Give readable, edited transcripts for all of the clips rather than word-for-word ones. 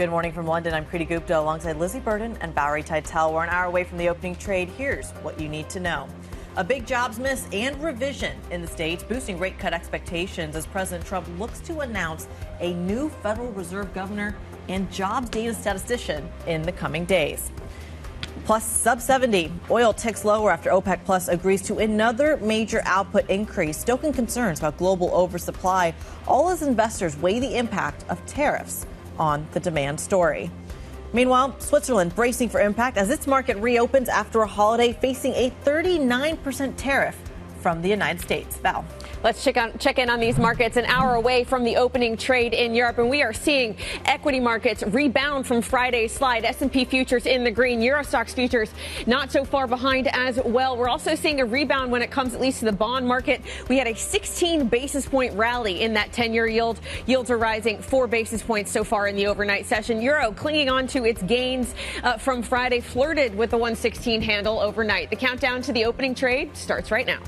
Good morning from London. I'm Kriti Gupta alongside Lizzie Burden and Valerie Teitel. We're an hour away from the opening trade. Here's what you need to know. A big jobs miss and revision in the States, boosting rate cut expectations as President Trump looks to announce a new Federal Reserve governor and jobs data statistician in the coming days. Plus, sub 70. Oil ticks lower after OPEC Plus agrees to another major output increase, stoking concerns about global oversupply, all as investors weigh the impact of tariffs on the demand story. Meanwhile, Switzerland bracing for impact as its market reopens after a holiday, facing a 39% tariff from the United States. Val. Let's check in on these markets an hour away from the opening trade in Europe, and we are seeing equity markets rebound from Friday's slide. S&P futures in the green, Euro Stoxx futures not so far behind as well. We're also seeing a rebound when it comes at least to the bond market. We had a 16 basis point rally in that 10-year yield. Yields are rising 4 basis points so far in the overnight session. Euro clinging on to its gains from Friday, flirted with the 116 handle overnight. The countdown to the opening trade starts right now.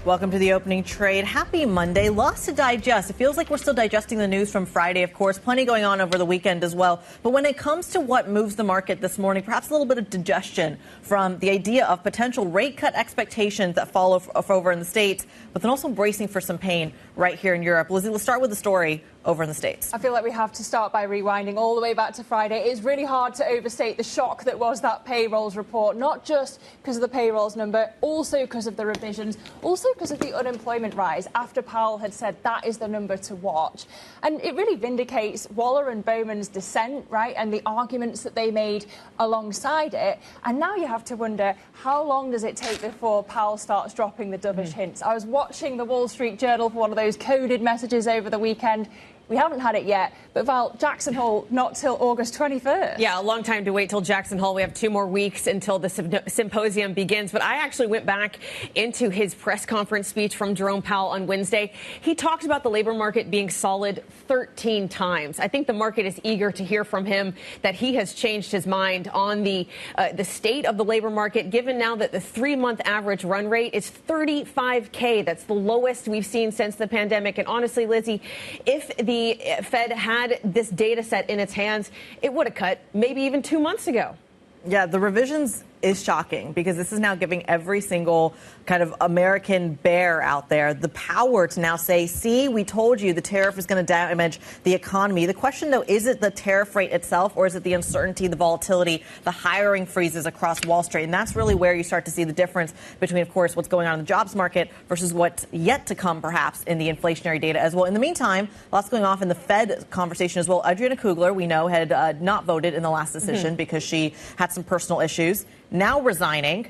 Welcome to the opening trade. Happy Monday. Lots to digest. It feels like we're still digesting the news from Friday, of course. Plenty going on over the weekend as well. But when it comes to what moves the market this morning, perhaps a little bit of digestion from the idea of potential rate cut expectations that follow over in the States, but then also bracing for some pain right here in Europe. Lizzie, let's start with the story over in the States. I feel like we have to start by rewinding all the way back to Friday. It's really hard to overstate the shock that was that payrolls report, not just because of the payrolls number, also because of the revisions, also because of the unemployment rise after Powell had said that is the number to watch. And it really vindicates Waller and Bowman's dissent, right, and the arguments that they made alongside it. And now you have to wonder, how long does it take before Powell starts dropping the dovish hints? I was watching the Wall Street Journal for one of those coded messages over the weekend. We haven't had it yet, but Val, Jackson Hole not till August 21st. Yeah, a long time to wait till Jackson Hole. We have 2 more weeks until the symposium begins. But I actually went back into his press conference speech from Jerome Powell on Wednesday. He talked about the labor market being solid 13 times. I think the market is eager to hear from him that he has changed his mind on the state of the labor market, given now that the 3-month average run rate is 35K. That's the lowest we've seen since the pandemic. And honestly, Lizzie, if the Fed had this data set in its hands, it would have cut maybe even 2 months ago. Yeah, the revisions is shocking because this is now giving every single kind of American bear out there the power to now say, see, we told you the tariff is going to damage the economy. The question, though, is it the tariff rate itself or is it the uncertainty, the volatility, the hiring freezes across Wall Street? And that's really where you start to see the difference between, of course, what's going on in the jobs market versus what's yet to come, perhaps, in the inflationary data as well. In the meantime, lots going off in the Fed conversation as well. Adriana Kugler, we know, had not voted in the last decision because she had some personal issues. Now resigning.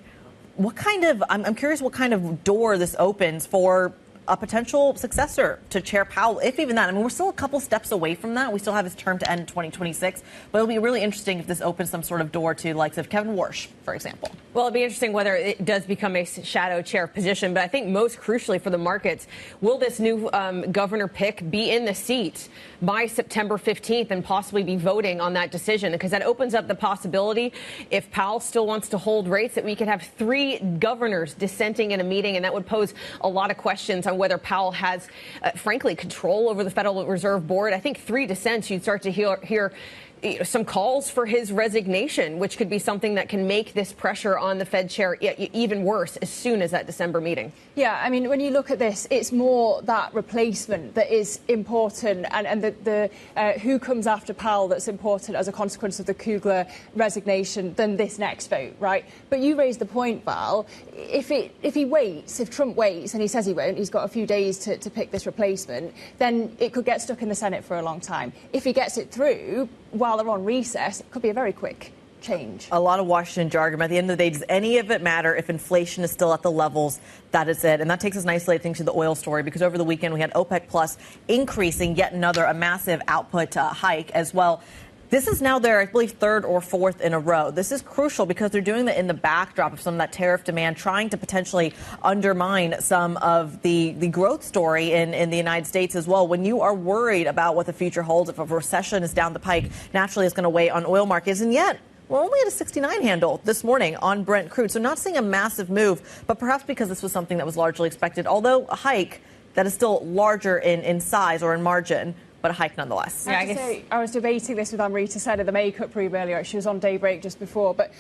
I'm curious what kind of door this opens for a potential successor to Chair Powell, if even that. I mean, we're still a couple steps away from that. We still have his term to end in 2026. But it'll be really interesting if this opens some sort of door to likes of Kevin Warsh, for example. Well, it'll be interesting whether it does become a shadow chair position. But I think most crucially for the markets, will this new governor pick be in the seat by September 15th and possibly be voting on that decision? Because that opens up the possibility, if Powell still wants to hold rates, that we could have 3 governors dissenting in a meeting. And that would pose a lot of questions on whether Powell has, frankly, control over the Federal Reserve Board. I think 3 dissents, you'd start to hear some calls for his resignation, which could be something that can make this pressure on the Fed chair even worse as soon as that December meeting. Yeah, I mean, when you look at this, it's more that replacement that is important and the who comes after Powell that's important as a consequence of the Kugler resignation than this next vote, right? But you raised the point, Val, if Trump waits, and he says he won't, he's got a few days to pick this replacement, then it could get stuck in the Senate for a long time. If he gets it through while they're on recess, it could be a very quick change. A lot of Washington jargon. At the end of the day, does any of it matter if inflation is still at the levels that it's at? And that takes us nicely, I think, to the oil story, because over the weekend we had OPEC Plus increasing yet another a massive output hike as well. This is now their, I believe, 3rd or 4th in a row. This is crucial because they're doing that in the backdrop of some of that tariff demand, trying to potentially undermine some of the growth story in the United States as well. When you are worried about what the future holds, if a recession is down the pike, naturally it's going to weigh on oil markets. And yet, we're only at a 69 handle this morning on Brent crude. So not seeing a massive move, but perhaps because this was something that was largely expected, although a hike that is still larger in size or in margin, but a hike nonetheless. Yeah, I was debating this with Amrita Sen in the makeup room earlier. She was on Daybreak just before. But,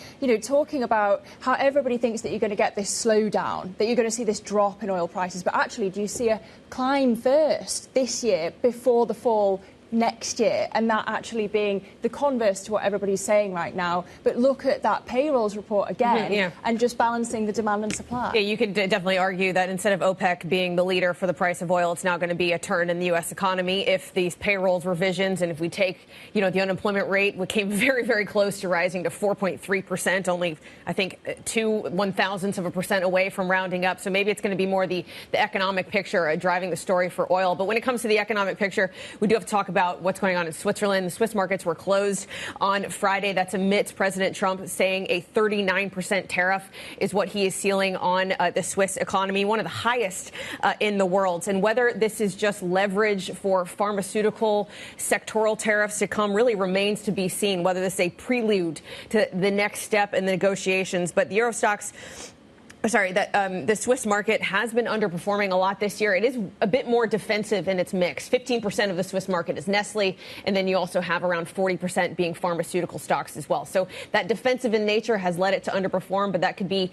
talking about how everybody thinks that you're going to get this slowdown, that you're going to see this drop in oil prices. But actually, do you see a climb first this year before the fall next year, and that actually being the converse to what everybody's saying right now? But look at that payrolls report again, and just balancing the demand and supply. Yeah, you could definitely argue that instead of OPEC being the leader for the price of oil, it's now going to be a turn in the U.S. economy if these payrolls revisions, and if we take, the unemployment rate, which came very, very close to rising to 4.3%, only, I think, 0.02% away from rounding up. So maybe it's going to be more the economic picture driving the story for oil. But when it comes to the economic picture, we do have to talk about what's going on in Switzerland. The Swiss markets were closed on Friday. That's amidst President Trump saying a 39% tariff is what he is sealing on the Swiss economy, one of the highest in the world. And whether this is just leverage for pharmaceutical sectoral tariffs to come really remains to be seen, whether this is a prelude to the next step in the negotiations. But the the Swiss market has been underperforming a lot this year. It is a bit more defensive in its mix. 15% of the Swiss market is Nestle, and then you also have around 40% being pharmaceutical stocks as well. So that defensive in nature has led it to underperform, but that could be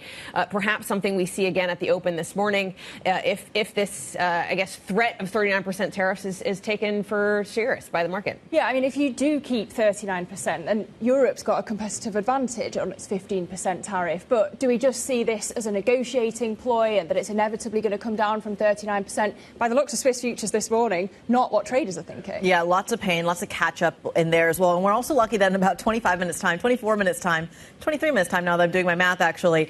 perhaps something we see again at the open this morning if this, threat of 39% tariffs is taken for serious by the market. Yeah, I mean, if you do keep 39%, and Europe's got a competitive advantage on its 15% tariff, but do we just see this as a negotiating ploy and that it's inevitably going to come down from 39%? By the looks of Swiss futures this morning, not what traders are thinking. Yeah, lots of pain, lots of catch up in there as well. And we're also lucky that in about 25 minutes time, 24 minutes time, 23 minutes time now that I'm doing my math actually,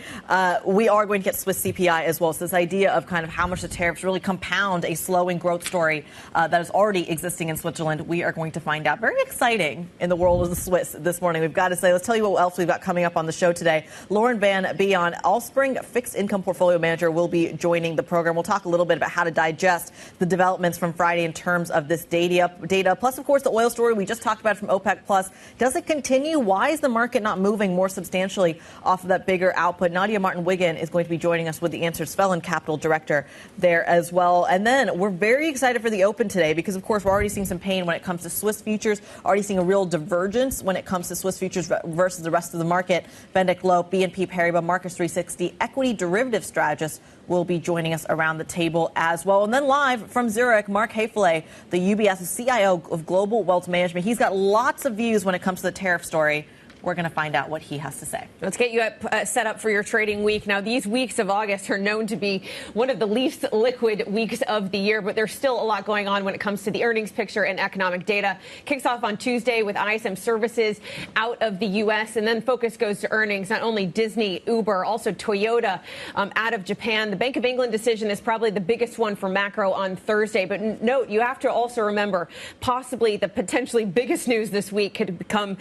we are going to get Swiss CPI as well. So this idea of kind of how much the tariffs really compound a slowing growth story that is already existing in Switzerland, we are going to find out. Very exciting in the world of the Swiss this morning. We've got to say, let's tell you what else we've got coming up on the show today. Lauren Van Beon, Allspring fixed income portfolio manager, will be joining the program. We'll talk a little bit about how to digest the developments from Friday in terms of this data. Plus, of course, the oil story we just talked about from OPEC Plus. Does it continue? Why is the market not moving more substantially off of that bigger output? Nadia Martin-Wiggin is going to be joining us with the answers. Svelland Capital Director there as well. And then we're very excited for the open today because, of course, we're already seeing some pain when it comes to Swiss futures, already seeing a real divergence when it comes to Swiss futures versus the rest of the market. Bendik Loop, BNP Paribas, Marcus 360, equity derivative strategist, will be joining us around the table as well. And then live from Zurich, Mark Haefele, the UBS CIO of Global Wealth Management. He's got lots of views when it comes to the tariff story. We're going to find out what he has to say. Let's get you set up for your trading week. Now, these weeks of August are known to be one of the least liquid weeks of the year, but there's still a lot going on when it comes to the earnings picture and economic data. Kicks off on Tuesday with ISM services out of the U.S., and then focus goes to earnings. Not only Disney, Uber, also Toyota out of Japan. The Bank of England decision is probably the biggest one for macro on Thursday. But note, you have to also remember, possibly the potentially biggest news this week could come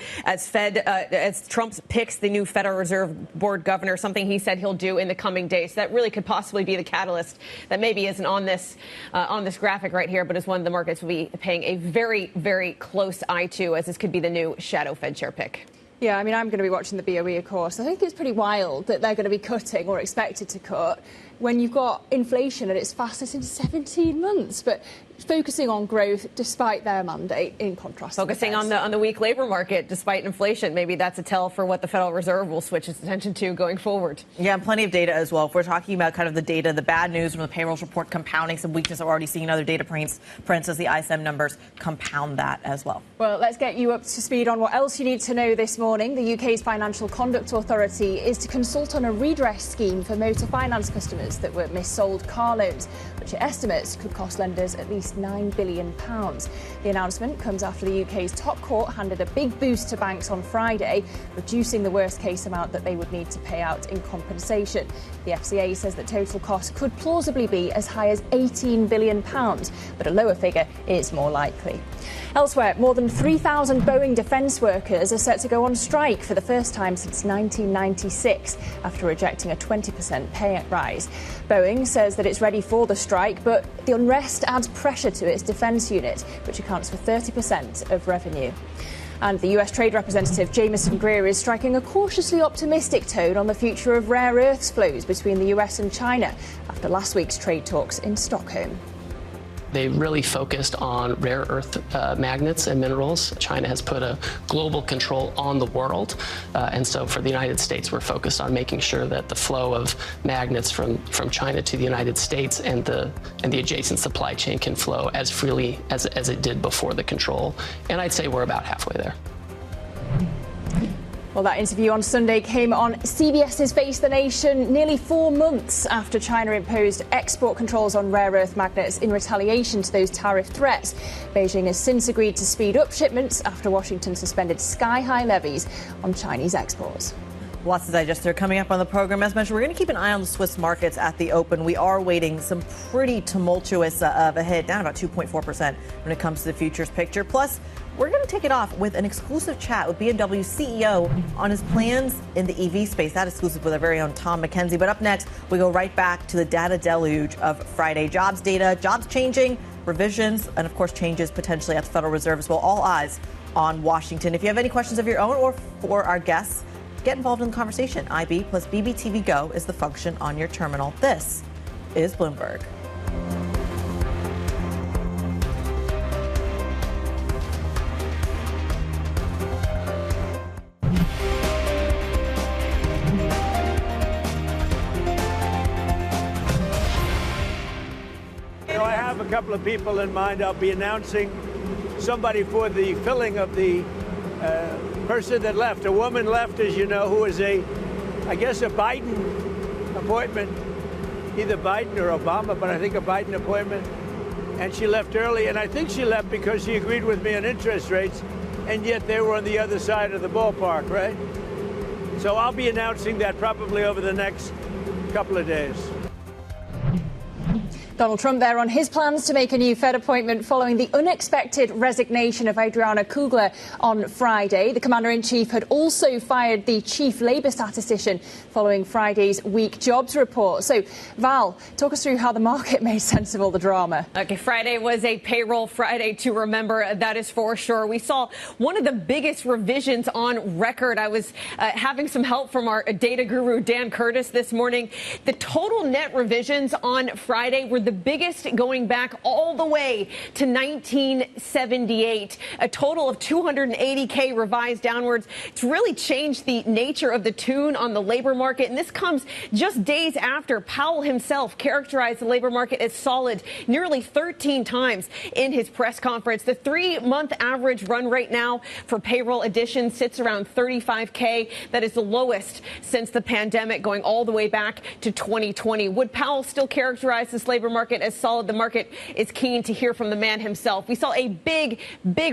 as Trump picks the new Federal Reserve Board governor, something he said he'll do in the coming days. So that really could possibly be the catalyst that maybe isn't on this graphic right here, but is one the markets will be paying a very, very close eye to, as this could be the new shadow Fed chair pick. Yeah, I mean, I'm going to be watching the BOE, of course. I think it's pretty wild that they're going to be cutting or expected to cut when you've got inflation at its fastest in 17 months. But focusing on growth despite their mandate, in contrast. Focusing on the weak labor market despite inflation. Maybe that's a tell for what the Federal Reserve will switch its attention to going forward. Yeah, plenty of data as well. If we're talking about kind of the data, the bad news from the payrolls report compounding some weakness, we're already seeing other data prints as the ISM numbers compound that as well. Well, let's get you up to speed on what else you need to know this morning. The UK's Financial Conduct Authority is to consult on a redress scheme for motor finance customers that were missold car loans, which it estimates could cost lenders at least £9 billion. The announcement comes after the UK's top court handed a big boost to banks on Friday, reducing the worst case amount that they would need to pay out in compensation. The FCA says that total costs could plausibly be as high as £18 billion, but a lower figure is more likely. Elsewhere, more than 3,000 Boeing defence workers are set to go on strike for the first time since 1996 after rejecting a 20% pay rise. Boeing says that it's ready for the strike, but the unrest adds pressure to its defence unit, which accounts for 30% of revenue. And the US Trade Representative Jameson Greer is striking a cautiously optimistic tone on the future of rare earths flows between the US and China after last week's trade talks in Stockholm. They really focused on rare earth magnets and minerals. China has put a global control on the world. And so for the United States, we're focused on making sure that the flow of magnets from China to the United States and the adjacent supply chain can flow as freely as it did before the control. And I'd say we're about halfway there. Well, that interview on Sunday came on CBS's Face the Nation nearly 4 months after China imposed export controls on rare earth magnets in retaliation to those tariff threats. Beijing has since agreed to speed up shipments after Washington suspended sky-high levies on Chinese exports. Lots to digest there coming up on the program. As mentioned, we're going to keep an eye on the Swiss markets at the open. We are waiting some pretty tumultuous of a hit, down about 2.4% when it comes to the futures picture. Plus, we're going to take it off with an exclusive chat with BMW CEO on his plans in the EV space. That exclusive with our very own Tom McKenzie. But up next, we go right back to the data deluge of Friday. Jobs data, jobs changing, revisions, and of course changes potentially at the Federal Reserve as well. All eyes on Washington. If you have any questions of your own or for our guests, get involved in the conversation. IB plus BBTV Go is the function on your terminal. This is Bloomberg. I have a couple of people in mind. I'll be announcing somebody for the filling of the person that left. A woman left, as you know, who is I guess a Biden appointment, either Biden or Obama, but I think a Biden appointment. And she left early, and I think she left because she agreed with me on interest rates, and yet they were on the other side of the ballpark, right? So I'll be announcing that probably over the next couple of days. Donald Trump there on his plans to make a new Fed appointment following the unexpected resignation of Adriana Kugler on Friday. The commander-in-chief had also fired the chief labour statistician following Friday's weak jobs report. So, Val, talk us through how the market made sense of all the drama. Okay, Friday was a payroll Friday to remember, that is for sure. We saw one of the biggest revisions on record. I was having some help from our data guru, Dan Curtis, this morning. The total net revisions on Friday were the biggest going back all the way to 1978. A total of 280K revised downwards. It's really changed the nature of the tune on the labor market. And this comes just days after Powell himself characterized the labor market as solid nearly 13 times in his press conference. The 3-month average run rate now for payroll additions sits around 35K. That is the lowest since the pandemic, going all the way back to 2020. Would Powell still characterize this labor market as solid? The market is keen to hear from the man himself. We saw a big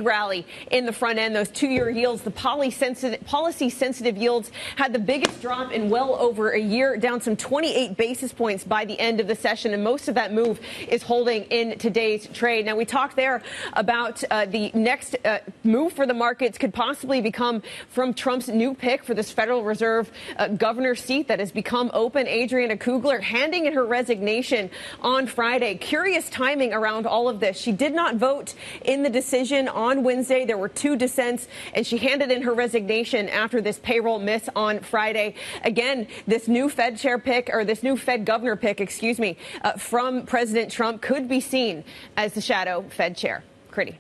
rally in the front end. Those 2-year yields, the policy-sensitive yields had the biggest drop in well over a year, down some 28 basis points by the end of the session. And most of that move is holding in today's trade. Now, we talked there about the next move for the markets could possibly become from Trump's new pick for this Federal Reserve governor seat that has become open. Adriana Kugler handing in her resignation on Friday. Curious timing around all of this. She did not vote in the decision on Wednesday. There were 2 dissents, and she handed in her resignation after this payroll miss on Friday. Again, this new Fed chair pick, or this new Fed governor pick, from President Trump could be seen as the shadow Fed chair. Kriti.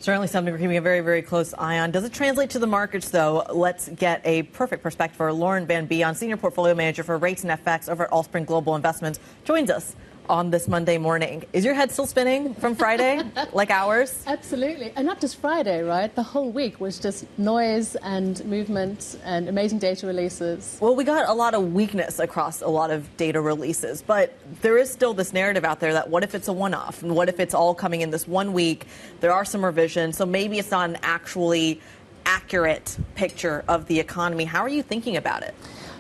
Certainly something we're keeping a very close eye on. Does it translate to the markets, though? Let's get a perfect perspective for Lauren Van Beon, Senior Portfolio Manager for Rates and FX over at Allspring Global Investments, joins us on this Monday morning. Is your head still spinning from Friday, like ours? Absolutely. And not just Friday, right? The whole week was just noise and movement and amazing data releases. Well, we got a lot of weakness across a lot of data releases, but there is still this narrative out there that what if it's a one-off? And what if it's all coming in this one week? There are some revisions, so maybe it's not an actually accurate picture of the economy. How are you thinking about it?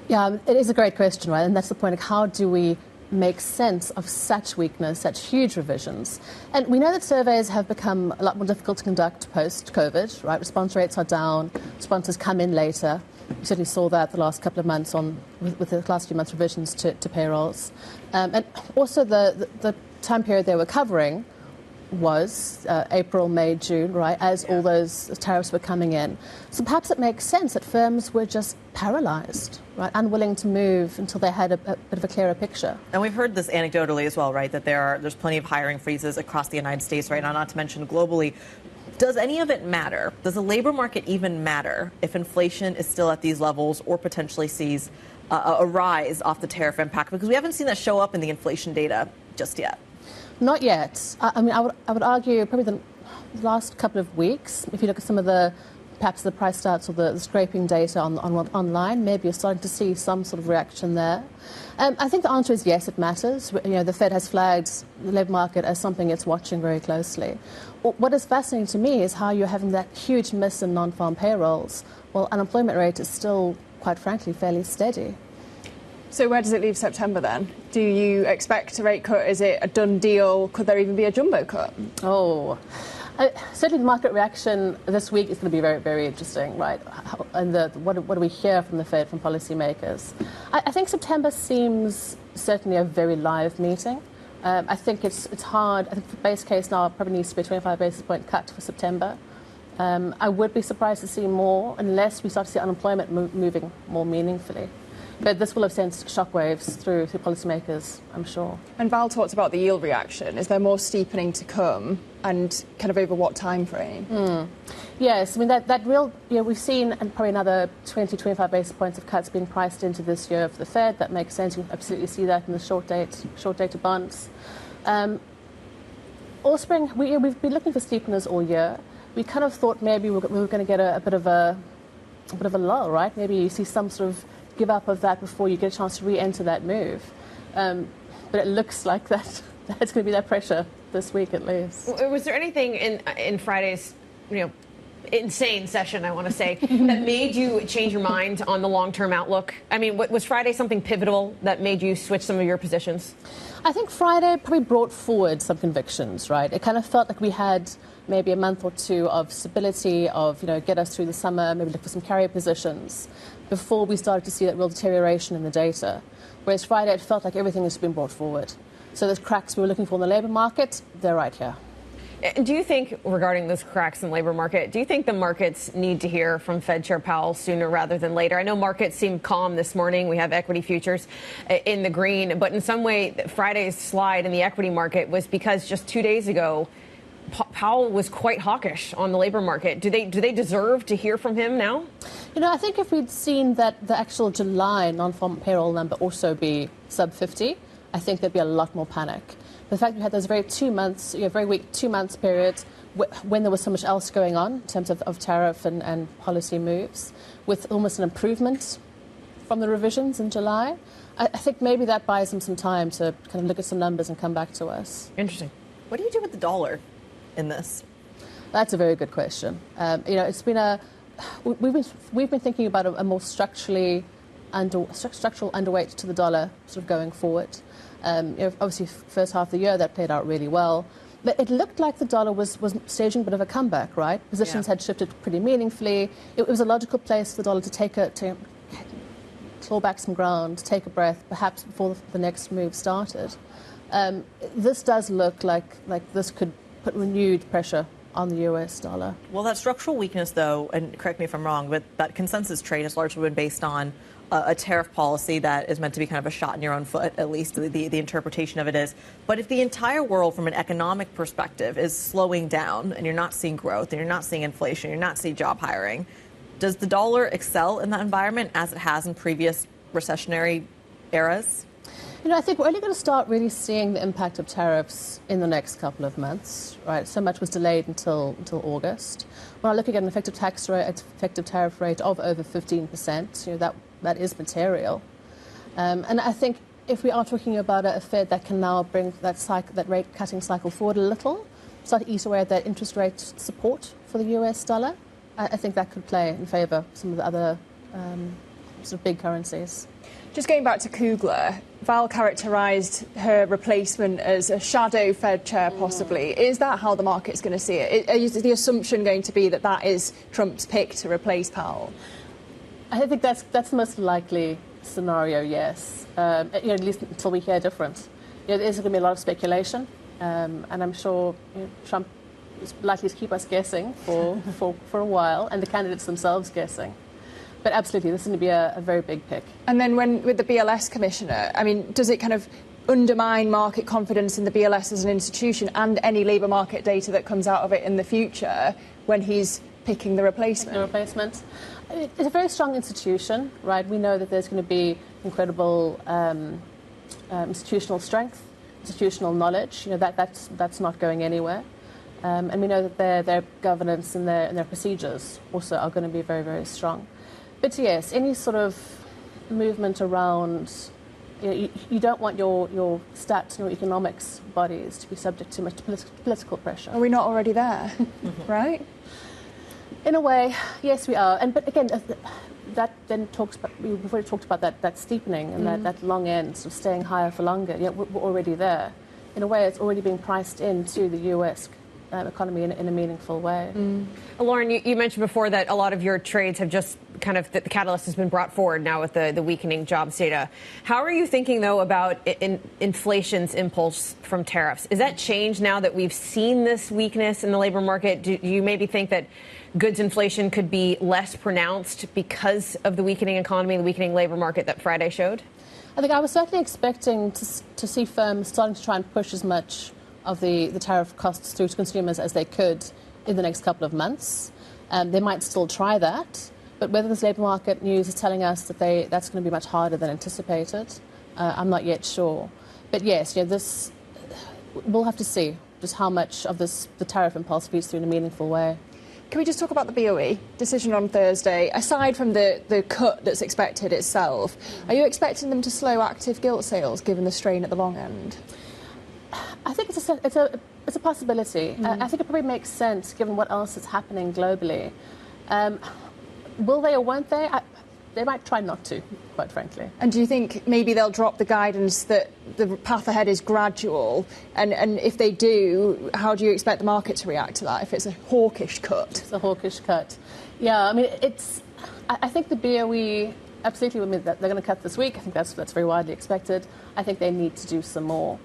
Yeah, it is a great question, right? And that's the point of how do we make sense of such weakness, such huge revisions. And we know that surveys have become a lot more difficult to conduct post-COVID, right? Response rates are down, responses come in later. We certainly saw that the last couple of months with the last few months' revisions to payrolls. And also the time period they were covering was April, May, June, right, as all those tariffs were coming in. So perhaps it makes sense that firms were just paralyzed, right, unwilling to move until they had a bit of a clearer picture. And we've heard this anecdotally as well, right, that there's plenty of hiring freezes across the United States right now, not to mention globally. Does any of it matter? Does the labor market even matter if inflation is still at these levels or potentially sees a rise off the tariff impact? Because we haven't seen that show up in the inflation data just yet. Not yet. I mean, I would argue probably the last couple of weeks, if you look at some of perhaps the price stats or the scraping data online, maybe you're starting to see some sort of reaction there. I think the answer is yes, it matters. The Fed has flagged the labour market as something it's watching very closely. What is fascinating to me is how you're having that huge miss in non-farm payrolls, while unemployment rate is still, quite frankly, fairly steady. So where does it leave September then? Do you expect a rate cut? Is it a done deal? Could there even be a jumbo cut? Certainly the market reaction this week is going to be very, very interesting, right? And what do we hear from the Fed, from policymakers? I think September seems certainly a very live meeting. I think it's hard. I think the base case now probably needs to be a 25 basis point cut for September. I would be surprised to see more unless we start to see unemployment moving more meaningfully. But this will have sent shockwaves through policymakers, I'm sure. And Val talked about the yield reaction. Is there more steepening to come, and kind of over what time frame? Yes, I mean, that real, we've seen probably another 20, 25 basis points of cuts being priced into this year for the Fed. That makes sense. You can absolutely see that in the short-dated bonds. All spring, we've been looking for steepeners all year. We kind of thought maybe we were going to get a bit of a lull, right? Maybe you see some sort of give up of that before you get a chance to re-enter that move. But it looks like that's going to be that pressure this week at least. Was there anything in Friday's, insane session, I want to say, that made you change your mind on the long-term outlook? I mean, was Friday something pivotal that made you switch some of your positions? I think Friday probably brought forward some convictions, right? It kind of felt like we had maybe a month or two of stability, of, get us through the summer, maybe look for some carrier positions before we started to see that real deterioration in the data. Whereas Friday, it felt like everything has been brought forward. So those cracks we were looking for in the labour market, they're right here. Do you think, regarding those cracks in the labour market, do you think the markets need to hear from Fed Chair Powell sooner rather than later? I know markets seem calm this morning. We have equity futures in the green. But in some way, Friday's slide in the equity market was because just 2 days ago, Powell was quite hawkish on the labour market. Do they deserve to hear from him now? I think if we'd seen that the actual July non-farm payroll number also be sub 50, I think there'd be a lot more panic. The fact we had those very weak 2 months period when there was so much else going on in terms of tariff and policy moves, with almost an improvement from the revisions in July, I think maybe that buys them some time to kind of look at some numbers and come back to us. Interesting. What do you do with the dollar in this? That's a very good question. It's been we've been thinking about a more structural underweight to the dollar sort of going forward. Obviously, first half of the year that played out really well, but it looked like the dollar was staging a bit of a comeback, right? Positions had shifted pretty meaningfully. It was a logical place for the dollar to claw back some ground, take a breath, perhaps before the next move started. This does look like this could put renewed pressure on the US dollar. Well, that structural weakness, though, and correct me if I'm wrong, but that consensus trade has largely been based on a tariff policy that is meant to be kind of a shot in your own foot, at least the interpretation of it is. But if the entire world, from an economic perspective, is slowing down and you're not seeing growth and you're not seeing inflation, you're not seeing job hiring, does the dollar excel in that environment as it has in previous recessionary eras? I think we're only going to start really seeing the impact of tariffs in the next couple of months, right? So much was delayed until August. When I look at an effective tariff rate of over 15%, that is material. And I think if we are talking about a Fed that can now bring that rate cutting cycle forward a little, start to ease away at that interest rate support for the US dollar, I think that could play in favour of some of the other sort of big currencies. Just going back to Kugler, Val characterised her replacement as a shadow Fed chair, possibly. Is that how the market's going to see it? Is the assumption going to be that is Trump's pick to replace Powell? I think that's the most likely scenario, yes. At least until we hear different. There's going to be a lot of speculation. And I'm sure Trump is likely to keep us guessing for a while, and the candidates themselves guessing. But absolutely, this is going to be a very big pick. And then with the BLS commissioner, I mean, does it kind of undermine market confidence in the BLS as an institution and any labour market data that comes out of it in the future when he's picking the replacement? It's a very strong institution, right? We know that there's going to be incredible institutional strength, institutional knowledge. That's not going anywhere. And we know that their governance and their procedures also are going to be very, very strong. But yes, any sort of movement around, you don't want your stats and your economics bodies to be subject to much political pressure. Are we not already there? Right? In a way, yes, we are. But again, that then talks about, we've already talked about that steepening and that long end, sort of staying higher for longer. Yeah, we're already there. In a way, it's already being priced into the US economy in a meaningful way. Lauren, you mentioned before that a lot of your trades have just kind of, the catalyst has been brought forward now with the weakening jobs data. How are you thinking, though, about inflation's impulse from tariffs? Is that changed now that we've seen this weakness in the labor market? Do you maybe think that goods inflation could be less pronounced because of the weakening economy, the weakening labor market that Friday showed? I think I was certainly expecting to see firms starting to try and push as much of the tariff costs through to consumers as they could in the next couple of months. They might still try that, but whether this labour market news is telling us that that's going to be much harder than anticipated, I'm not yet sure. But yes, we'll have to see just how much of the tariff impulse feeds through in a meaningful way. Can we just talk about the BOE decision on Thursday? Aside from the cut that's expected itself, are you expecting them to slow active gilt sales given the strain at the long end? I think it's a possibility. I think it probably makes sense given what else is happening globally. Will they or won't they? They might try not to, quite frankly. And do you think maybe they'll drop the guidance that the path ahead is gradual? And if they do, how do you expect the market to react to that if it's a hawkish cut? It's a hawkish cut. Yeah, I mean, I think the BOE, absolutely, I mean, they're going to cut this week. I think that's very widely expected. I think they need to do some more.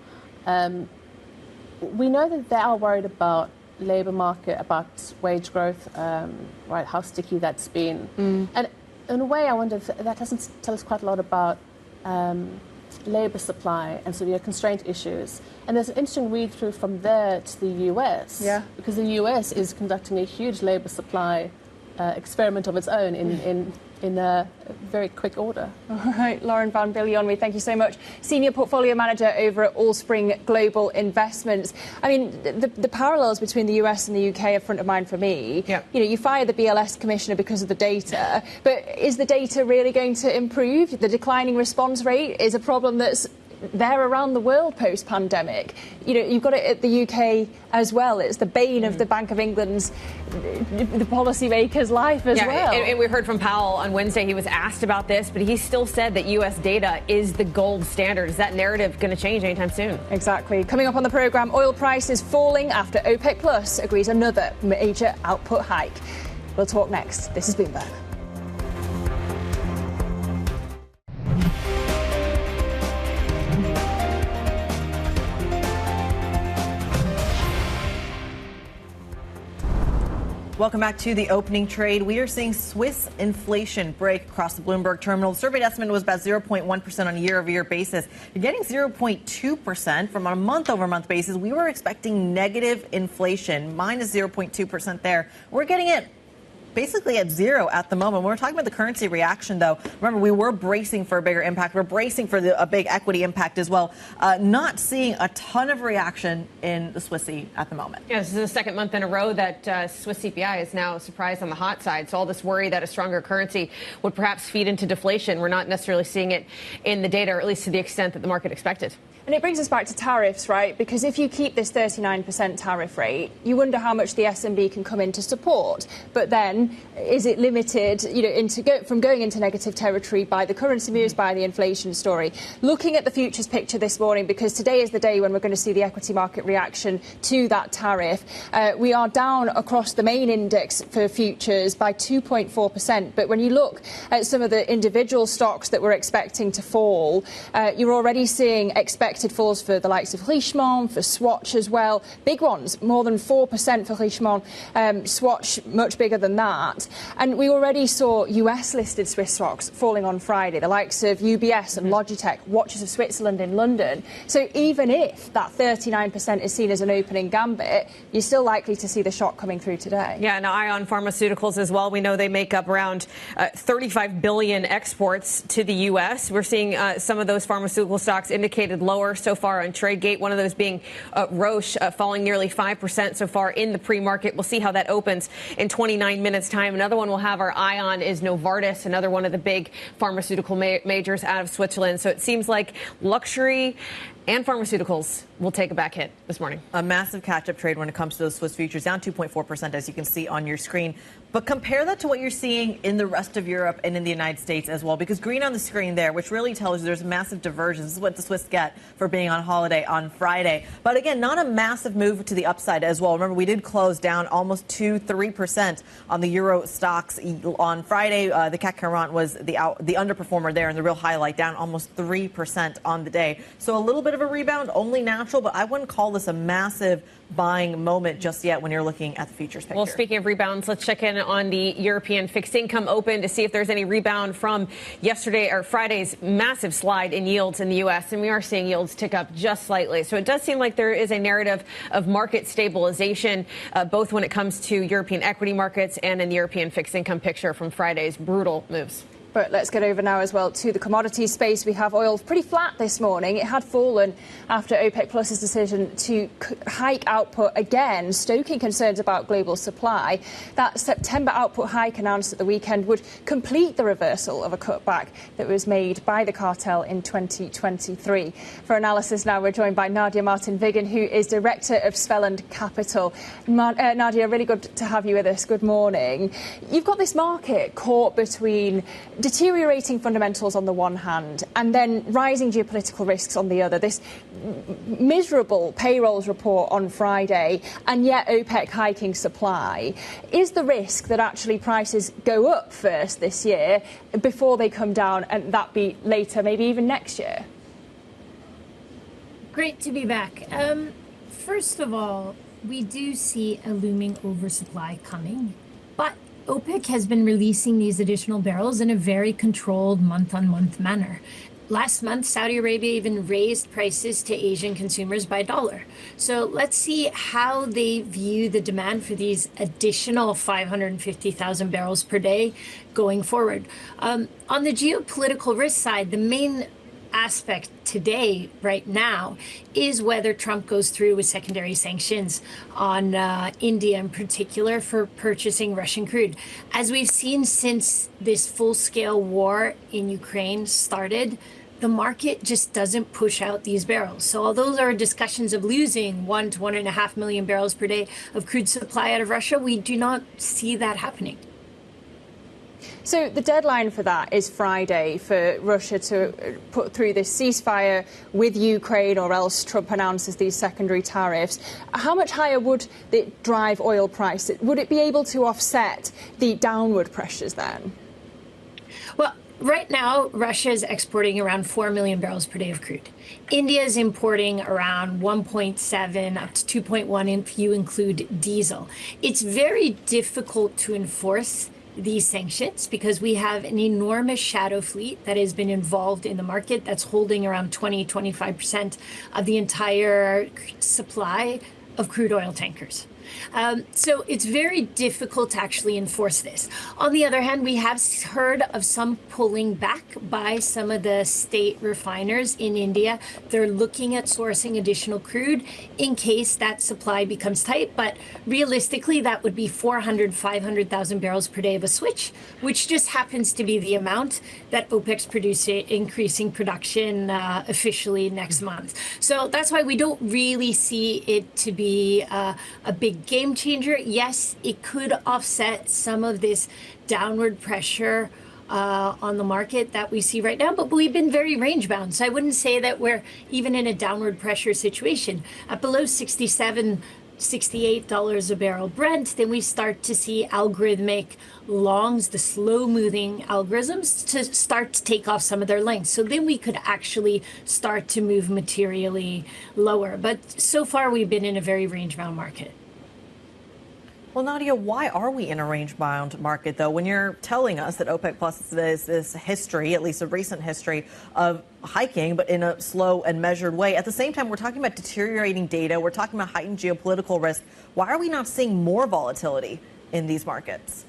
We know that they are worried about labour market, about wage growth, right, how sticky that's been. And in a way, I wonder if that doesn't tell us quite a lot about labour supply and sort of constraint issues. And there's an interesting read-through from there to the US, because the US is conducting a huge labour supply experiment of its own in a very quick order. All right, Lauren Van Biljon, thank you so much. Senior Portfolio Manager over at Allspring Global Investments. I mean, the parallels between the US and the UK are front of mind for me. Yeah. You fired the BLS Commissioner because of the data, but is the data really going to improve? The declining response rate is a problem that's there around the world post-pandemic. You've got it at the UK as well. It's the bane of the Bank of England's, the policymakers' life as well. And we heard from Powell on Wednesday. He was asked about this, but he still said that US data is the gold standard. Is that narrative going to change anytime soon? Exactly. Coming up on the programme, oil prices falling after OPEC Plus agrees another major output hike. We'll talk next. This is Bloomberg. Welcome back to the opening trade. We are seeing Swiss inflation break across the Bloomberg terminal. The surveyed estimate was about 0.1% on a year-over-year basis. You're getting 0.2% from on a month-over-month basis. We were expecting negative inflation, minus 0.2% there. We're getting it basically at zero at the moment. When we're talking about the currency reaction, though, remember, we were bracing for a bigger impact. We're bracing for a big equity impact as well. Not seeing a ton of reaction in the Swissy at the moment. Yeah, this is the second month in a row that Swiss CPI is now surprised on the hot side. So all this worry that a stronger currency would perhaps feed into deflation, we're not necessarily seeing it in the data, or at least to the extent that the market expected. And it brings us back to tariffs, right? Because if you keep this 39% tariff rate, you wonder how much the SNB can come in to support. But then, is it limited, from going into negative territory by the currency moves, by the inflation story? Looking at the futures picture this morning, because today is the day when we're going to see the equity market reaction to that tariff, we are down across the main index for futures by 2.4%. But when you look at some of the individual stocks that we're expecting to fall, you're already seeing expected expected falls for the likes of Richemont, for Swatch as well. Big ones, more than 4% for Richemont. Swatch, much bigger than that. And we already saw US-listed Swiss stocks falling on Friday, the likes of UBS and Logitech, Watches of Switzerland in London. So even if that 39% is seen as an opening gambit, you're still likely to see the shock coming through today. Yeah, and eye on pharmaceuticals as well. We know they make up around 35 billion exports to the U.S. We're seeing some of those pharmaceutical stocks indicated lower so far on TradeGate, one of those being Roche, falling nearly 5% so far in the pre-market. We'll see how that opens in 29 minutes' time. Another one we'll have our eye on is Novartis, another one of the big pharmaceutical majors out of Switzerland. So it seems like luxury and pharmaceuticals will take a back hit this morning. A massive catch-up trade when it comes to those Swiss futures, down 2.4%, as you can see on your screen. But compare that to what you're seeing in the rest of Europe and in the United States as well, because green on the screen there, which really tells you there's massive divergence. This is what the Swiss get for being on holiday on Friday. But again, not a massive move to the upside as well. Remember, we did close down almost 2-3% on the Euro stocks on Friday. The CAC 40 was the underperformer there and the real highlight, down almost 3% on the day. So a little bit of a rebound, only natural, but I wouldn't call this a massive buying moment just yet when you're looking at the futures picture. Well, speaking of rebounds, let's check in on the European fixed income open to see if there's any rebound from yesterday or Friday's massive slide in yields in the U.S. And we are seeing yields tick up just slightly. So it does seem like there is a narrative of market stabilization, both when it comes to European equity markets and in the European fixed income picture from Friday's brutal moves. But let's get over now as well to the commodities space. We have oil pretty flat this morning. It had fallen after OPEC Plus's decision to hike output again, stoking concerns about global supply. That September output hike announced at the weekend would complete the reversal of a cutback that was made by the cartel in 2023. For analysis now, we're joined by Nadia Martin-Vigan, who is Director of Svelland Capital. Nadia, really good to have you with us. Good morning. You've got this market caught between deteriorating fundamentals on the one hand and then rising geopolitical risks on the other. This miserable payrolls report on Friday and yet OPEC hiking supply. Is the risk that actually prices go up first this year before they come down and that be later, maybe even next year? Great to be back. First of all, we do see a looming oversupply coming, but OPEC has been releasing these additional barrels in a very controlled month-on-month manner. Last month, Saudi Arabia even raised prices to Asian consumers by $1. So let's see how they view the demand for these additional 550,000 barrels per day going forward. On the geopolitical risk side, the main aspect today, right now, is whether Trump goes through with secondary sanctions on India in particular for purchasing Russian crude. As we've seen since this full-scale war in Ukraine started, the market just doesn't push out these barrels. So although there are discussions of losing 1 to 1.5 million barrels per day of crude supply out of Russia, we do not see that happening. So the deadline for that is Friday for Russia to put through this ceasefire with Ukraine, or else Trump announces these secondary tariffs. How much higher would it drive oil price? Would it be able to offset the downward pressures then? Well, right now, Russia is exporting around 4 million barrels per day of crude. India is importing around 1.7 up to 2.1 if you include diesel. It's very difficult to enforce these sanctions because we have an enormous shadow fleet that has been involved in the market that's holding around 20-25% of the entire supply of crude oil tankers. So it's very difficult to actually enforce this. On the other hand, we have heard of some pulling back by some of the state refiners in India. They're looking at sourcing additional crude in case that supply becomes tight. But realistically, that would be 500,000 barrels per day of a switch, which just happens to be the amount that OPEC's producing, increasing production officially next month. So that's why we don't really see it to be a big game changer. Yes, it could offset some of this downward pressure on the market that we see right now, but we've been very range bound. So I wouldn't say that we're even in a downward pressure situation. At below 67 $68 a barrel Brent, then we start to see algorithmic longs, the slow-moving algorithms, to start to take off some of their lengths. So then we could actually start to move materially lower. But so far, we've been in a very range-bound market. Well, Nadia, why are we in a range-bound market, though, when you're telling us that OPEC Plus is this history, at least a recent history, of hiking, but in a slow and measured way? At the same time, we're talking about deteriorating data. We're talking about heightened geopolitical risk. Why are we not seeing more volatility in these markets?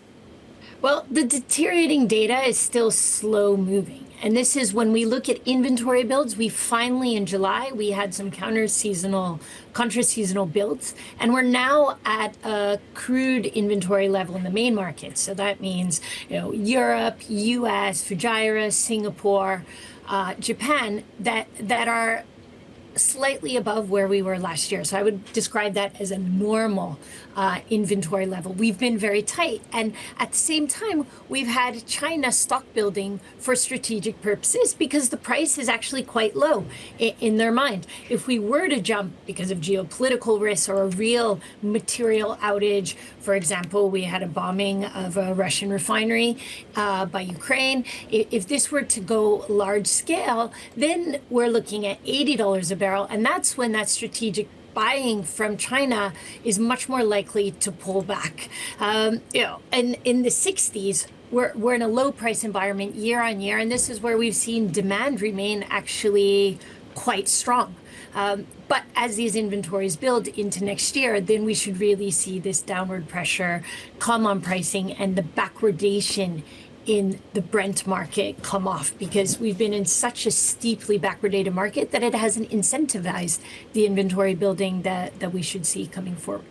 Well, the deteriorating data is still slow moving. And this is when we look at inventory builds. We finally, in July, we had some contra-seasonal builds. And we're now at a crude inventory level in the main market. So that means, Europe, US, Fujairah, Singapore, Japan, that are slightly above where we were last year. So I would describe that as a normal inventory level. We've been very tight. And at the same time, we've had China stock building for strategic purposes because the price is actually quite low in their mind. If we were to jump because of geopolitical risks or a real material outage, for example, we had a bombing of a Russian refinery by Ukraine. If this were to go large scale, then we're looking at $80 a barrel. And that's when that strategic buying from China is much more likely to pull back. And in the 60s, we're in a low price environment year on year. And this is where we've seen demand remain actually quite strong. But as these inventories build into next year, then we should really see this downward pressure come on pricing and the backwardation in the Brent market come off, because we've been in such a steeply backwardated market that it hasn't incentivized the inventory building that we should see coming forward.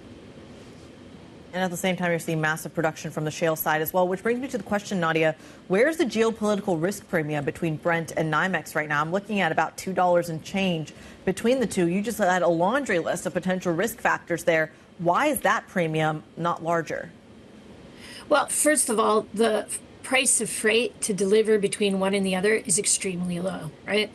And at the same time, you're seeing massive production from the shale side as well, which brings me to the question, Nadia, where's the geopolitical risk premium between Brent and NYMEX right now? I'm looking at about $2 and change between the two. You just had a laundry list of potential risk factors there. Why is that premium not larger? Well, first of all, the price of freight to deliver between one and the other is extremely low, right?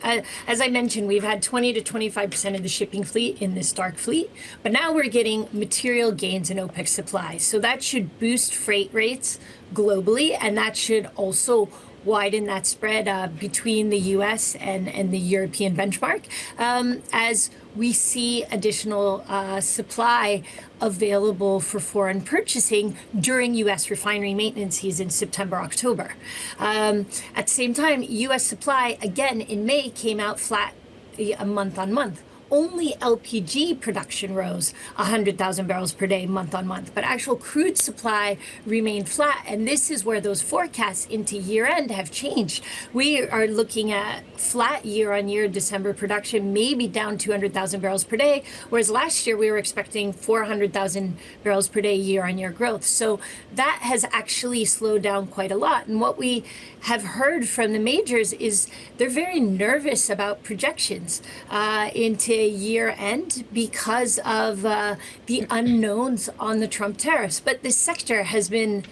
As I mentioned, we've had 20 to 25% of the shipping fleet in this dark fleet, but now we're getting material gains in OPEC supply. So that should boost freight rates globally, and that should also widen that spread between the U.S. and the European benchmark as we see additional supply available for foreign purchasing during U.S. refinery maintenance season, September, October. At the same time, U.S. supply, again, in May came out flat a month on month. Only LPG production rose 100,000 barrels per day month on month, but actual crude supply remained flat. And this is where those forecasts into year end have changed. We are looking at flat year on year December production, maybe down 200,000 barrels per day, whereas last year we were expecting 400,000 barrels per day year on year growth. So that has actually slowed down quite a lot. And what we have heard from the majors is they're very nervous about projections into year end because of the unknowns on the Trump tariffs. But this sector has been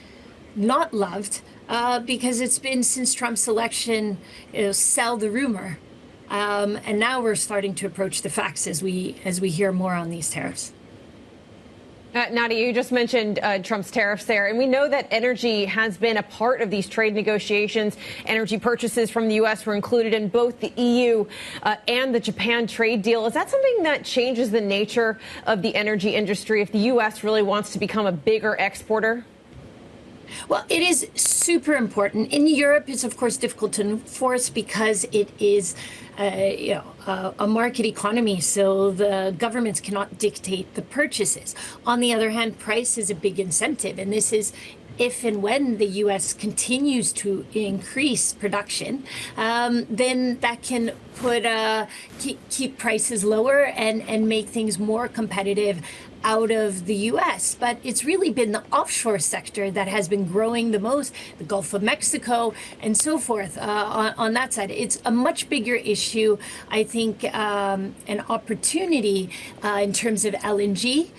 not loved because it's been since Trump's election, sell the rumor. And now we're starting to approach the facts as we hear more on these tariffs. Nadia, you just mentioned Trump's tariffs there, and we know that energy has been a part of these trade negotiations. Energy purchases from the U.S. were included in both the EU and the Japan trade deal. Is that something that changes the nature of the energy industry if the U.S. really wants to become a bigger exporter? Well, it is super important. In Europe, it's, of course, difficult to enforce because it is a market economy, so the governments cannot dictate the purchases. On the other hand, price is a big incentive, and this is if and when the U.S. continues to increase production, then that can put keep prices lower and make things more competitive out of the U.S. But it's really been the offshore sector that has been growing the most, the Gulf of Mexico and so forth on that side. It's a much bigger issue, I think, an opportunity in terms of LNG,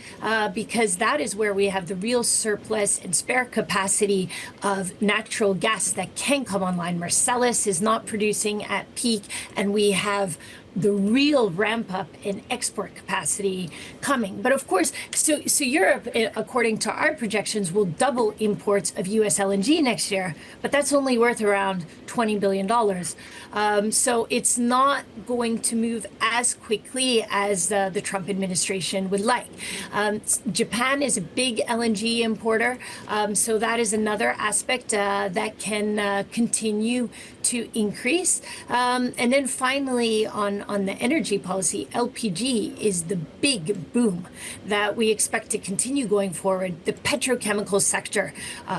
because that is where we have the real surplus and spare capacity of natural gas that can come online. Marcellus is not producing at peak, and we have the real ramp up in export capacity coming. But of course, so Europe, according to our projections, will double imports of US LNG next year, but that's only worth around $20 billion. So it's not going to move as quickly as the Trump administration would like. Japan is a big LNG importer, so that is another aspect that can continue to increase. And then finally, on the energy policy, LPG is the big boom that we expect to continue going forward. The petrochemical sector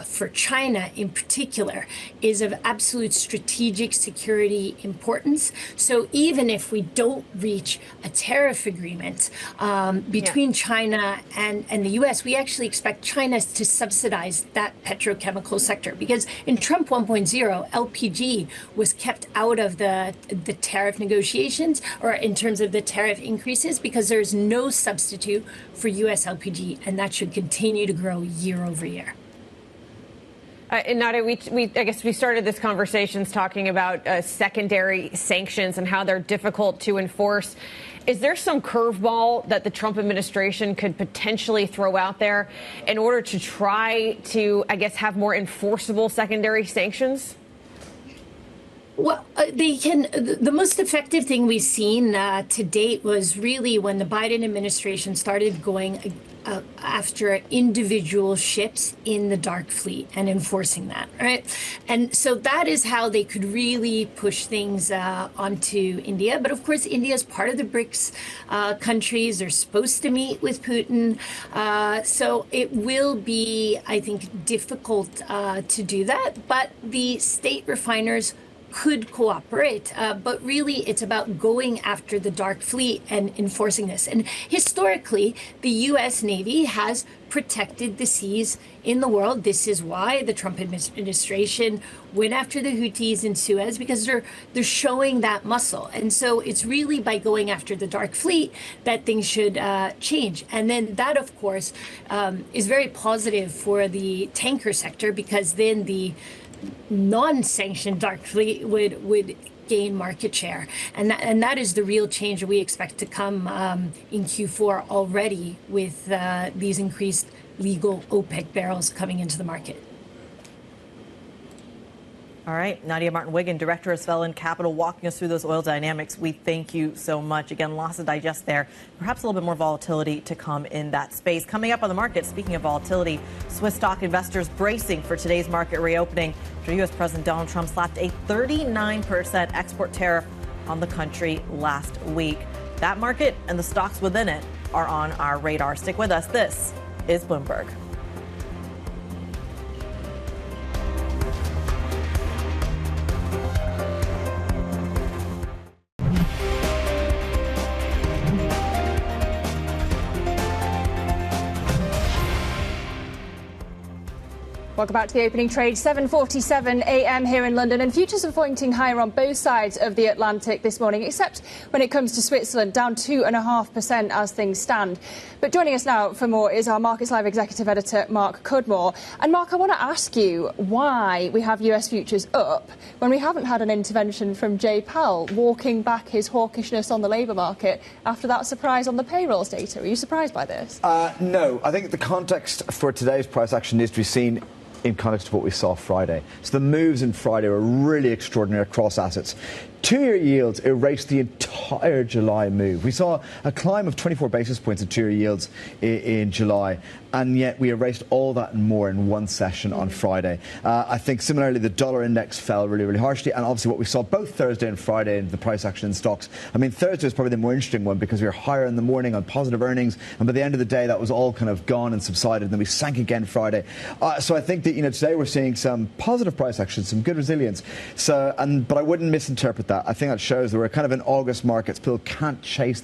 for China in particular is of absolute strategic security importance. So even if we don't reach a tariff agreement between China and the US, we actually expect China to subsidize that petrochemical sector, because in Trump 1.0, LPG was kept out of the tariff negotiations, or in terms of the tariff increases, because there's no substitute for US LPG, and that should continue to grow year over year. And Nadia, I guess we started this conversation talking about secondary sanctions and how they're difficult to enforce. Is there some curveball that the Trump administration could potentially throw out there in order to try to, I guess, have more enforceable secondary sanctions? Well, they can. The most effective thing we've seen to date was really when the Biden administration started going after individual ships in the dark fleet and enforcing that, right? And so that is how they could really push things onto India. But of course, India is part of the BRICS countries. They're supposed to meet with Putin. So it will be, I think, difficult to do that. But the state refiners could cooperate, but really it's about going after the dark fleet and enforcing this. And historically, the U.S. Navy has protected the seas in the world. This is why the Trump administration went after the Houthis in Suez, because they're showing that muscle. And so it's really by going after the dark fleet that things should change. And then that, of course, is very positive for the tanker sector, because then the non-sanctioned dark fleet would gain market share, and that is the real change that we expect to come in Q4 already, with these increased legal OPEC barrels coming into the market. All right, Nadia Martin-Wiggin, Director of Svelland Capital, walking us through those oil dynamics. We thank you so much. Again, lots to digest there. Perhaps a little bit more volatility to come in that space. Coming up on the market, speaking of volatility, Swiss stock investors bracing for today's market reopening after U.S. President Donald Trump slapped a 39% export tariff on the country last week. That market and the stocks within it are on our radar. Stick with us. This is Bloomberg. Welcome back to the opening trade, 7:47 a.m. here in London, and futures are pointing higher on both sides of the Atlantic this morning, except when it comes to Switzerland, down 2.5% as things stand. But joining us now for more is our Markets Live executive editor, Mark Cudmore. And Mark, I want to ask you why we have US futures up when we haven't had an intervention from Jay Powell walking back his hawkishness on the labour market after that surprise on the payrolls data. Are you surprised by this? No. I think the context for today's price action needs to be seen in context of what we saw Friday. So the moves in Friday were really extraordinary across assets. Two-year yields erased the entire July move. We saw a climb of 24 basis points in two-year yields in July, and yet we erased all that and more in one session on Friday. I think similarly the dollar index fell really, really harshly, and obviously what we saw both Thursday and Friday in the price action in stocks. I mean, Thursday was probably the more interesting one because we were higher in the morning on positive earnings, and by the end of the day that was all kind of gone and subsided, and then we sank again Friday. So I think that, today we're seeing some positive price action, some good resilience. But I wouldn't misinterpret that. I think that shows that we're kind of in August markets. People can't chase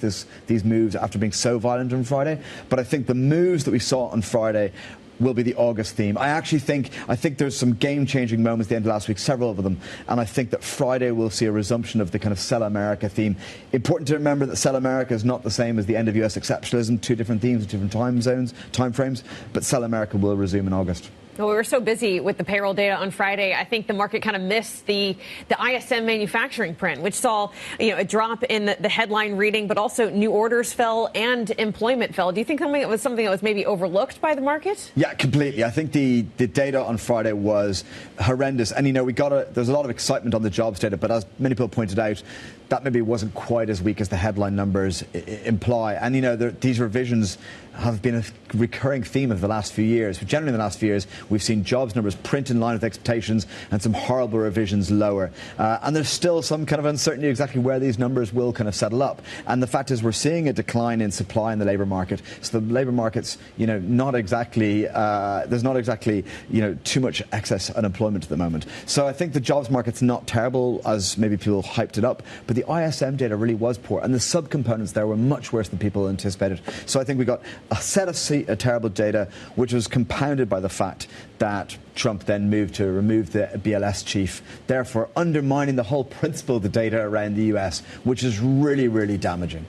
these moves after being so violent on Friday. But I think the moves that we saw on Friday will be the August theme. I think there's some game-changing moments at the end of last week, several of them, and I think that Friday we'll see a resumption of the kind of Sell America theme. Important to remember that Sell America is not the same as the end of US exceptionalism, two different themes, different time frames, but Sell America will resume in August. Well, we were so busy with the payroll data on Friday. I think the market kind of missed the ISM manufacturing print, which saw a drop in the headline reading, but also new orders fell and employment fell. Do you think it was something that was maybe overlooked by the market? Yeah, completely. I think the data on Friday was horrendous. And, there's a lot of excitement on the jobs data, but as many people pointed out, that maybe wasn't quite as weak as the headline numbers imply. And, these revisions have been a recurring theme of the last few years. Generally, in the last few years, we've seen jobs numbers print in line with expectations and some horrible revisions lower. And there's still some kind of uncertainty exactly where these numbers will kind of settle up. And the fact is we're seeing a decline in supply in the labour market. So the labour market's, there's not exactly, too much excess unemployment at the moment. So I think the jobs market's not terrible as maybe people hyped it up. But the ISM data really was poor. And the subcomponents there were much worse than people anticipated. So I think we got a set of terrible data, which was compounded by the fact that Trump then moved to remove the BLS chief, therefore undermining the whole principle of the data around the US, which is really, really damaging.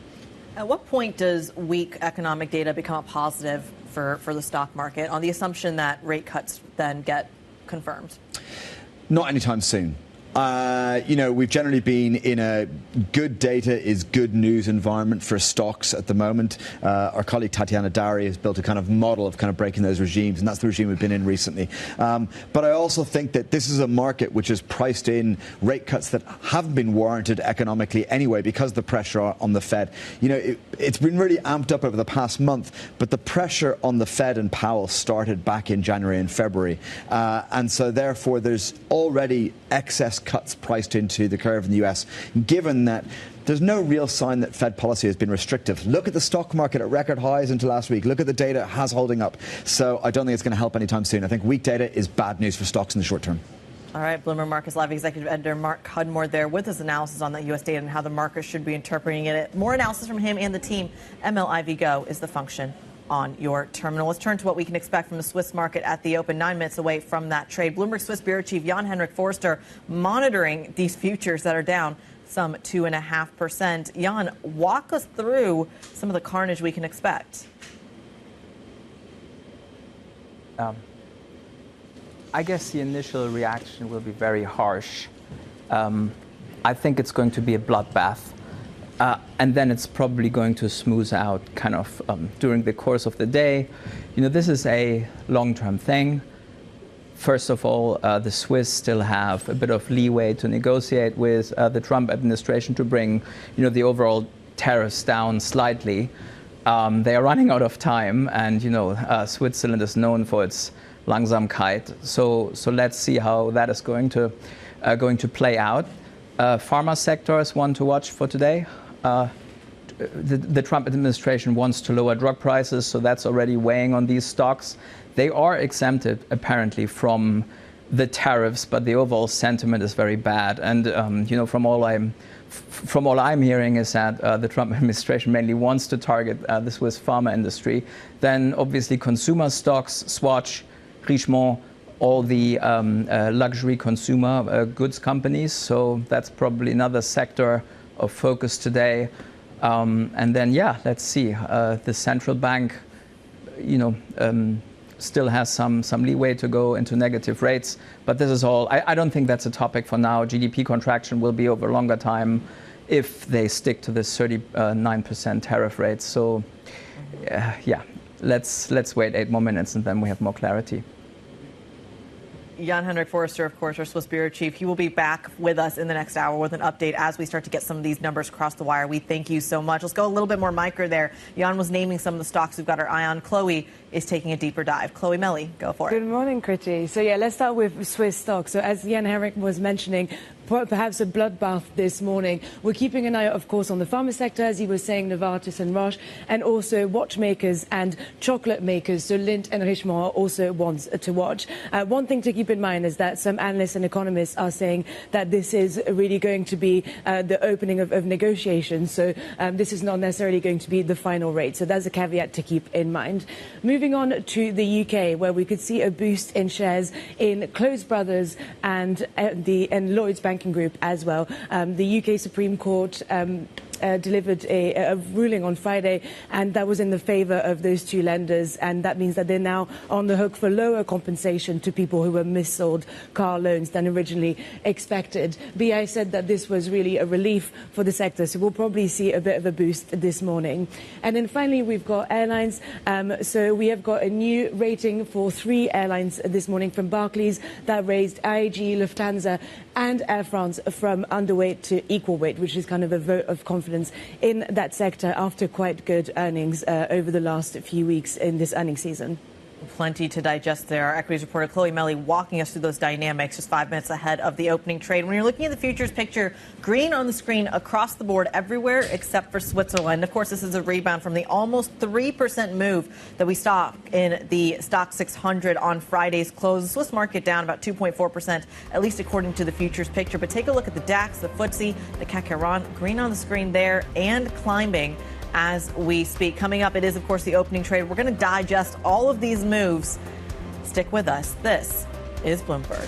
At what point does weak economic data become a positive for the stock market on the assumption that rate cuts then get confirmed? Not anytime soon. We've generally been in a good data is good news environment for stocks at the moment. Our colleague Tatiana Dari has built a kind of model of kind of breaking those regimes, and that's the regime we've been in recently. But I also think that this is a market which has priced in rate cuts that haven't been warranted economically anyway because of the pressure on the Fed. It's been really amped up over the past month, but the pressure on the Fed and Powell started back in January and February. And so therefore there's already excess cuts priced into the curve in the US, given that there's no real sign that Fed policy has been restrictive. Look at the stock market at record highs into last week. Look at the data it has holding up. So I don't think it's going to help anytime soon. I think weak data is bad news for stocks in the short term. All right, Bloomberg Markets Live executive editor Mark Haefele there with his analysis on the U.S. data and how the market should be interpreting it. More analysis from him and the team. MLIV Go is the function on your terminal. Let's turn to what we can expect from the Swiss market at the open, 9 minutes away from that trade. Bloomberg Swiss Bureau Chief Jan-Henrik Forster monitoring these futures that are down some 2.5%. Jan, walk us through some of the carnage we can expect. I guess the initial reaction will be very harsh. I think it's going to be a bloodbath. And then it's probably going to smooth out kind of during the course of the day. This is a long-term thing. First of all, the Swiss still have a bit of leeway to negotiate with the Trump administration to bring, the overall tariffs down slightly. They are running out of time, and Switzerland is known for its Langsamkeit. So let's see how that is going to play out. Pharma sector is one to watch for today. The Trump administration wants to lower drug prices, so that's already weighing on these stocks. They are exempted, apparently, from the tariffs, but the overall sentiment is very bad. And from all I'm hearing is that the Trump administration mainly wants to target the Swiss pharma industry. Then, obviously, consumer stocks, Swatch, Richemont, all the luxury consumer goods companies. So that's probably another sector of focus today. And then, let's see. The central bank, still has some leeway to go into negative rates. But this is all, I don't think that's a topic for now. GDP contraction will be over a longer time if they stick to this 39% tariff rate. So, let's wait 8 more minutes and then we have more clarity. Jan-Henrik Forster, of course, our Swiss Bureau Chief. He will be back with us in the next hour with an update as we start to get some of these numbers across the wire. We thank you so much. Let's go a little bit more micro there. Jan was naming some of the stocks we've got our eye on. Chloe is taking a deeper dive. Chloe Melly, go for it. Good morning, Kriti. So, let's start with Swiss stocks. So, as Jan-Henrik was mentioning, perhaps a bloodbath this morning. We're keeping an eye, of course, on the pharma sector, as he was saying, Novartis and Roche, and also watchmakers and chocolate makers. So Lindt and Richemont are also ones to watch. One thing to keep in mind is that some analysts and economists are saying that this is really going to be the opening of negotiations. So this is not necessarily going to be the final rate. So that's a caveat to keep in mind. Moving on to the UK, where we could see a boost in shares in Close Brothers and Lloyds Banking Group as well. The UK Supreme Court delivered a ruling on Friday, and that was in the favor of those two lenders, and that means that they're now on the hook for lower compensation to people who were missold car loans than originally expected. BI said that this was really a relief for the sector, so we'll probably see a bit of a boost this morning. And then finally, we've got airlines. So we have got a new rating for 3 airlines this morning from Barclays that raised IAG, Lufthansa and Air France from underweight to equal weight, which is kind of a vote of confidence in that sector after quite good earnings over the last few weeks in this earnings season. Plenty to digest there. Our equities reporter Chloe Melly walking us through those dynamics just 5 minutes ahead of the opening trade. When you're looking at the futures picture, green on the screen across the board everywhere except for Switzerland. Of course, this is a rebound from the almost 3% move that we saw in the stock 600 on Friday's close. The Swiss market down about 2.4%, at least according to the futures picture. But take a look at the DAX, the FTSE, the CAC 40, green on the screen there and climbing as we speak. Coming up, it is, of course, the opening trade. We're going to digest all of these moves. Stick with us. This is Bloomberg.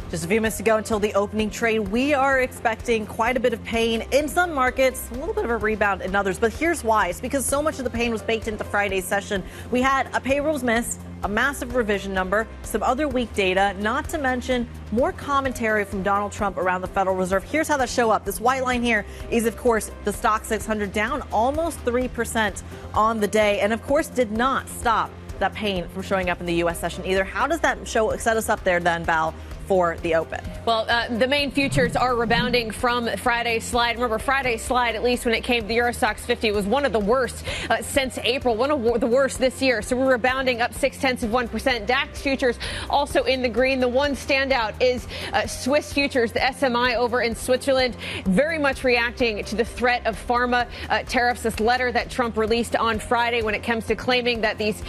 Just a few minutes to go until the opening trade. We are expecting quite a bit of pain in some markets, a little bit of a rebound in others. But here's why. It's because so much of the pain was baked into Friday's session. We had a payrolls miss, a massive revision number, some other weak data, not to mention more commentary from Donald Trump around the Federal Reserve. Here's how that show up. This white line here is, of course, the stock 600 down almost 3% on the day. And, of course, did not stop that pain from showing up in the U.S. session either. How does that set us up there then, Val, for the open? Well, the main futures are rebounding from Friday's slide. Remember, Friday's slide, at least when it came to the Eurostoxx 50, was one of the worst since April, one of the worst this year. So we're rebounding up 0.6%. DAX futures also in the green. The one standout is Swiss futures, the SMI over in Switzerland, very much reacting to the threat of pharma tariffs. This letter that Trump released on Friday when it comes to claiming that these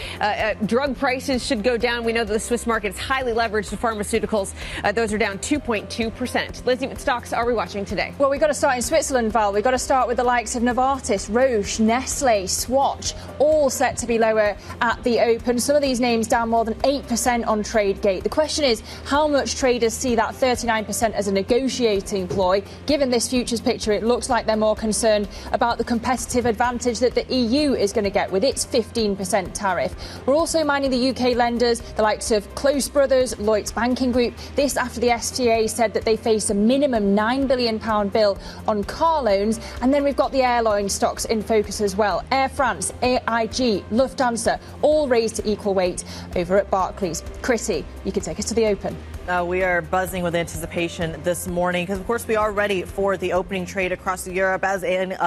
drug prices should go down. We know that the Swiss market is highly leveraged to pharmaceuticals. Those are down 2.2%. Lizzie, what stocks are we watching today? Well, we've got to start in Switzerland, Val. We've got to start with the likes of Novartis, Roche, Nestle, Swatch, all set to be lower at the open. Some of these names down more than 8% on TradeGate. The question is how much traders see that 39% as a negotiating ploy. Given this futures picture, it looks like they're more concerned about the competitive advantage that the EU is going to get with its 15% tariff. We're also mining the UK lenders, the likes of Close Brothers, Lloyds Banking Group. This after the FCA said that they face a minimum £9 billion bill on car loans. And then we've got the airline stocks in focus as well. Air France, AIG, Lufthansa, all raised to equal weight over at Barclays. Kriti, you can take us to the open. We are buzzing with anticipation this morning because, of course, we are ready for the opening trade across Europe. As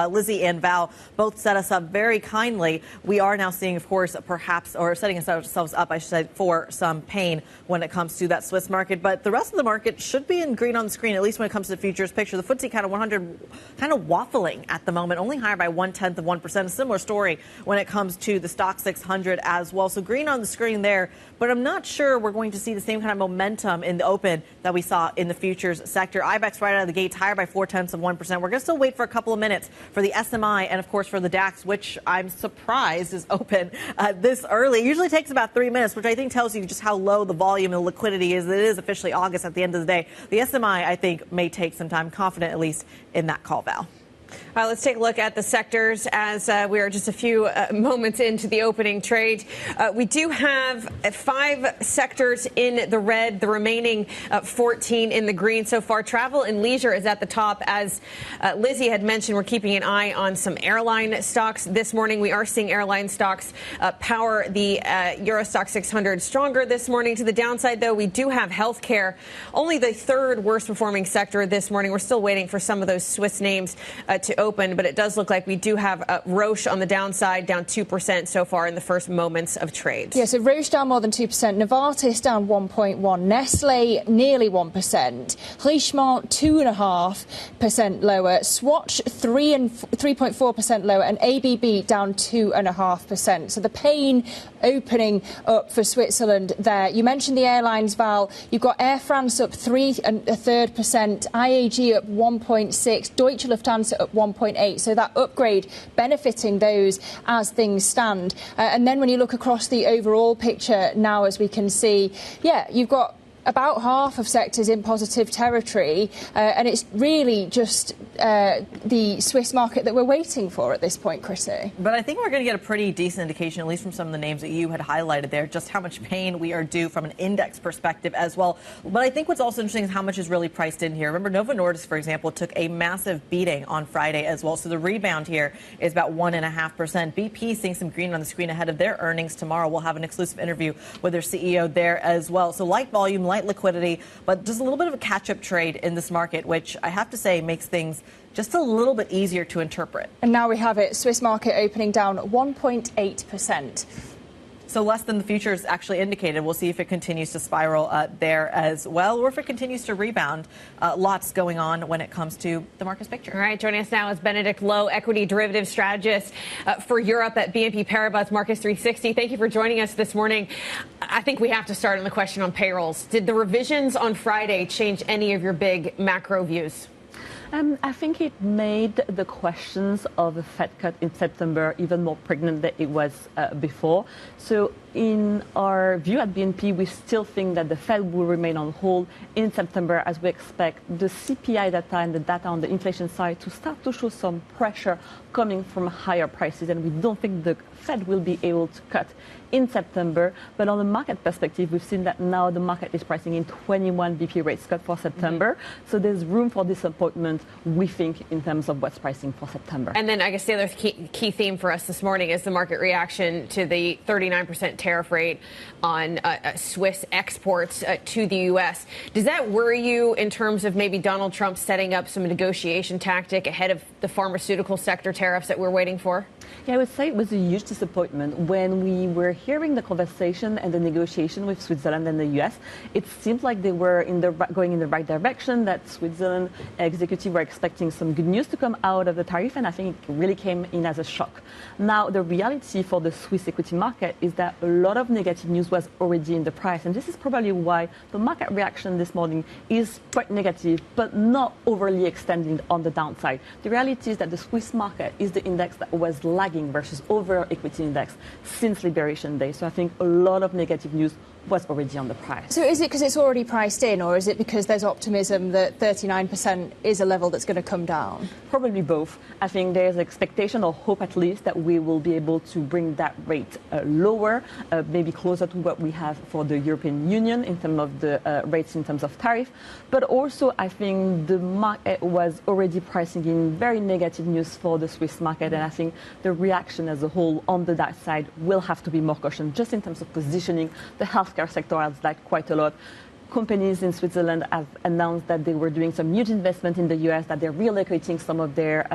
Lizzie and Val both set us up very kindly, we are now seeing, of course, perhaps, or setting ourselves up, I should say, for some pain when it comes to that Swiss market. But the rest of the market should be in green on the screen, at least when it comes to the futures picture. The FTSE kind of 100 kind of waffling at the moment, only higher by 0.1%. A similar story when it comes to the stock 600 as well. So green on the screen there, but I'm not sure we're going to see the same kind of momentum in the open that we saw in the futures sector. IBEX right out of the gates higher by 0.4%. We're going to still wait for a couple of minutes for the SMI and, of course, for the DAX, which I'm surprised is open this early. It usually takes about 3 minutes, which I think tells you just how low the volume and the liquidity is. It is officially August at the end of the day. The SMI, I think, may take some time, confident at least in that call, Val. Let's take a look at the sectors as we are just a few moments into the opening trade. We do have 5 sectors in the red, the remaining 14 in the green so far. Travel and leisure is at the top. As Lizzie had mentioned, we're keeping an eye on some airline stocks. This morning, we are seeing airline stocks power the Eurostoxx 600 stronger this morning. To the downside, though, we do have healthcare, only the third worst performing sector this morning. We're still waiting for some of those Swiss names to open, but it does look like we do have Roche on the downside, down 2% so far in the first moments of trades. Yeah, so Roche down more than 2%, Novartis down 1.1%, Nestle nearly 1%, Richemont 2.5% lower, Swatch 3.4% lower, and ABB down 2.5%. So the pain opening up for Switzerland there. You mentioned the airlines, Val. You've got Air France up 3.33%, IAG up 1.6%, Deutsche Lufthansa up 1.8%. So that upgrade benefiting those as things stand. And then when you look across the overall picture now, as we can see, you've got about half of sectors in positive territory, and it's really just the Swiss market that we're waiting for at this point, Kriti. But I think we're going to get a pretty decent indication, at least from some of the names that you had highlighted there, just how much pain we are due from an index perspective as well. But I think what's also interesting is how much is really priced in here. Remember, Novo Nordisk, for example, took a massive beating on Friday as well. So the rebound here is about 1.5%. BP seeing some green on the screen ahead of their earnings tomorrow. We'll have an exclusive interview with their CEO there as well. So light volume, light liquidity, but just a little bit of a catch-up trade in this market, which I have to say makes things just a little bit easier to interpret. And now we have it, Swiss market opening down 1.8%. So less than the futures actually indicated. We'll see if it continues to spiral there as well, or if it continues to rebound. Lots going on when it comes to the market's picture. All right, joining us now is Benedict Lowe, equity derivative strategist for Europe at BNP Paribas Markets 360. Thank you for joining us this morning. I think we have to start on the question on payrolls. Did the revisions on Friday change any of your big macro views? I think it made the questions of a Fed cut in September even more pregnant than it was before. So in our view at BNP, we still think that the Fed will remain on hold in September, as we expect the CPI data and the data on the inflation side to start to show some pressure coming from higher prices. And we don't think the Fed will be able to cut in September. But on the market perspective, we've seen that now the market is pricing in 21 BP rates cut for September. So there's room for disappointment, we think, in terms of what's pricing for September. And then I guess the other key theme for us this morning is the market reaction to the 39% tariff rate on Swiss exports to the U.S. Does that worry you in terms of maybe Donald Trump setting up some negotiation tactic ahead of the pharmaceutical sector tariffs that we're waiting for? Yeah, I would say it was a huge disappointment when we were hearing the conversation and the negotiation with Switzerland and the U.S. It seemed like they were going in the right direction, that Switzerland executive were expecting some good news to come out of the tariff, and I think it really came in as a shock. Now, the reality for the Swiss equity market is that a lot of negative news was already in the price, and this is probably why the market reaction this morning is quite negative, but not overly extended on the downside. The reality is that the Swiss market is the index that was lagging versus over equity index since Liberation Day. So I think a lot of negative news was already on the price. So is it because it's already priced in, or is it because there's optimism that 39% is a level that's going to come down? Probably both. I think there's expectation or hope at least that we will be able to bring that rate lower, maybe closer to what we have for the European Union in terms of the rates in terms of tariff. But also I think the market was already pricing in very negative news for the Swiss market, and I think the reaction as a whole on the that side will have to be more cautious just in terms of positioning. The healthcare sector has lagged quite a lot. Companies in Switzerland have announced that they were doing some huge investment in the US, that they're relocating some of their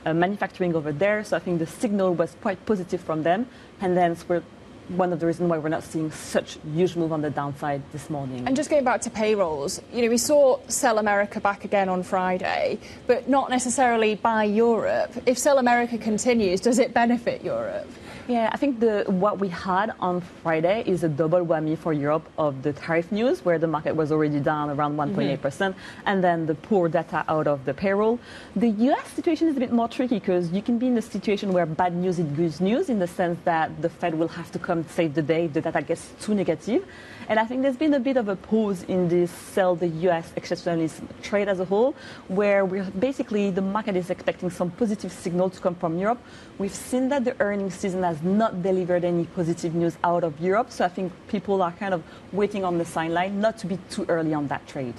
manufacturing over there. So I think the signal was quite positive from them, and then we're one of the reasons why we're not seeing such huge move on the downside this morning. And just going back to payrolls, we saw Sell America back again on Friday, but not necessarily by Europe. If Sell America continues, does it benefit Europe? Yeah, I think what we had on Friday is a double whammy for Europe of the tariff news, where the market was already down around 1.8%, and then the poor data out of the payroll. The US situation is a bit more tricky because you can be in a situation where bad news is good news, in the sense that the Fed will have to come save the day if the data gets too negative. And I think there's been a bit of a pause in this sell the US exceptionalist trade as a whole, where basically the market is expecting some positive signal to come from Europe. We've seen that the earnings season has not delivered any positive news out of Europe, so I think people are kind of waiting on the sideline, not to be too early on that trade.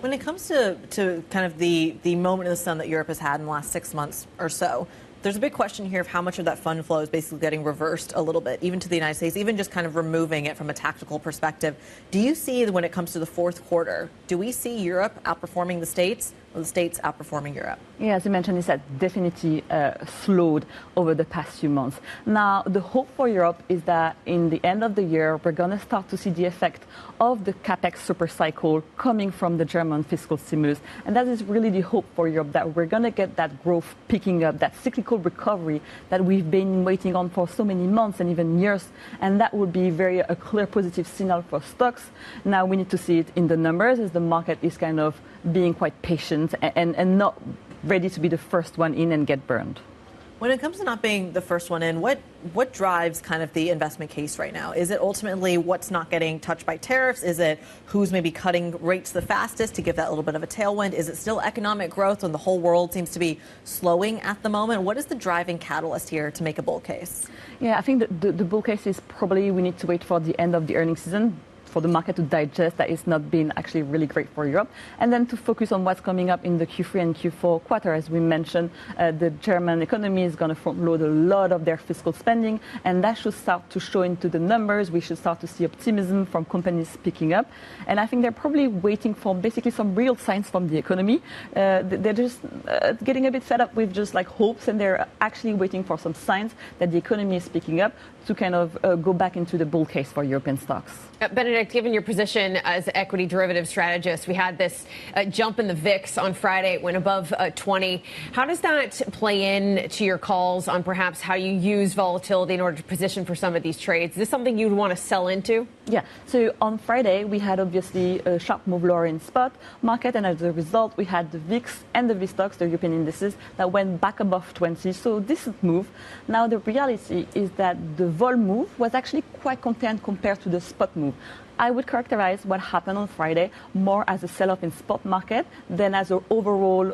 When it comes to kind of the moment in the sun that Europe has had in the last 6 months or so, there's a big question here of how much of that fund flow is basically getting reversed a little bit, even to the United States, even just kind of removing it from a tactical perspective. Do you see, when it comes to the fourth quarter, do we see Europe outperforming the States? the States outperforming Europe. Yeah, as you mentioned, it's definitely slowed over the past few months. Now, the hope for Europe is that in the end of the year, we're going to start to see the effect of the capex super cycle coming from the German fiscal stimulus. And that is really the hope for Europe, that we're going to get that growth picking up, that cyclical recovery that we've been waiting on for so many months and even years. And that would be a clear positive signal for stocks. Now, we need to see it in the numbers as the market is kind of being quite patient and not ready to be the first one in and get burned. When it comes to not being the first one in, what drives kind of the investment case right now? Is it ultimately what's not getting touched by tariffs? Is it who's maybe cutting rates the fastest to give that little bit of a tailwind? Is it still economic growth when the whole world seems to be slowing at the moment? What is the driving catalyst here to make a bull case? Yeah, I think the bull case is probably we need to wait for the end of the earnings season for the market to digest that it's not been actually really great for Europe, and then to focus on what's coming up in the Q3 and Q4 quarter. As we mentioned, the German economy is going to front load a lot of their fiscal spending, and that should start to show into the numbers. We should start to see optimism from companies picking up, and I think they're probably waiting for basically some real signs from the economy. They're just getting a bit fed up with just like hopes, and they're actually waiting for some signs that the economy is picking up to kind of go back into the bull case for European stocks. Benedict, given your position as equity derivative strategist, we had this jump in the VIX on Friday. It went above 20. How does that play in to your calls on perhaps how you use volatility in order to position for some of these trades? Is this something you'd want to sell into? Yeah. So on Friday, we had obviously a sharp move lower in spot market. And as a result, we had the VIX and the VSTOXX, the European indices, that went back above 20. So decent move. Now, the reality is that the vol move was actually quite contained compared to the spot move. I would characterize what happened on Friday more as a sell-off in spot market than as an overall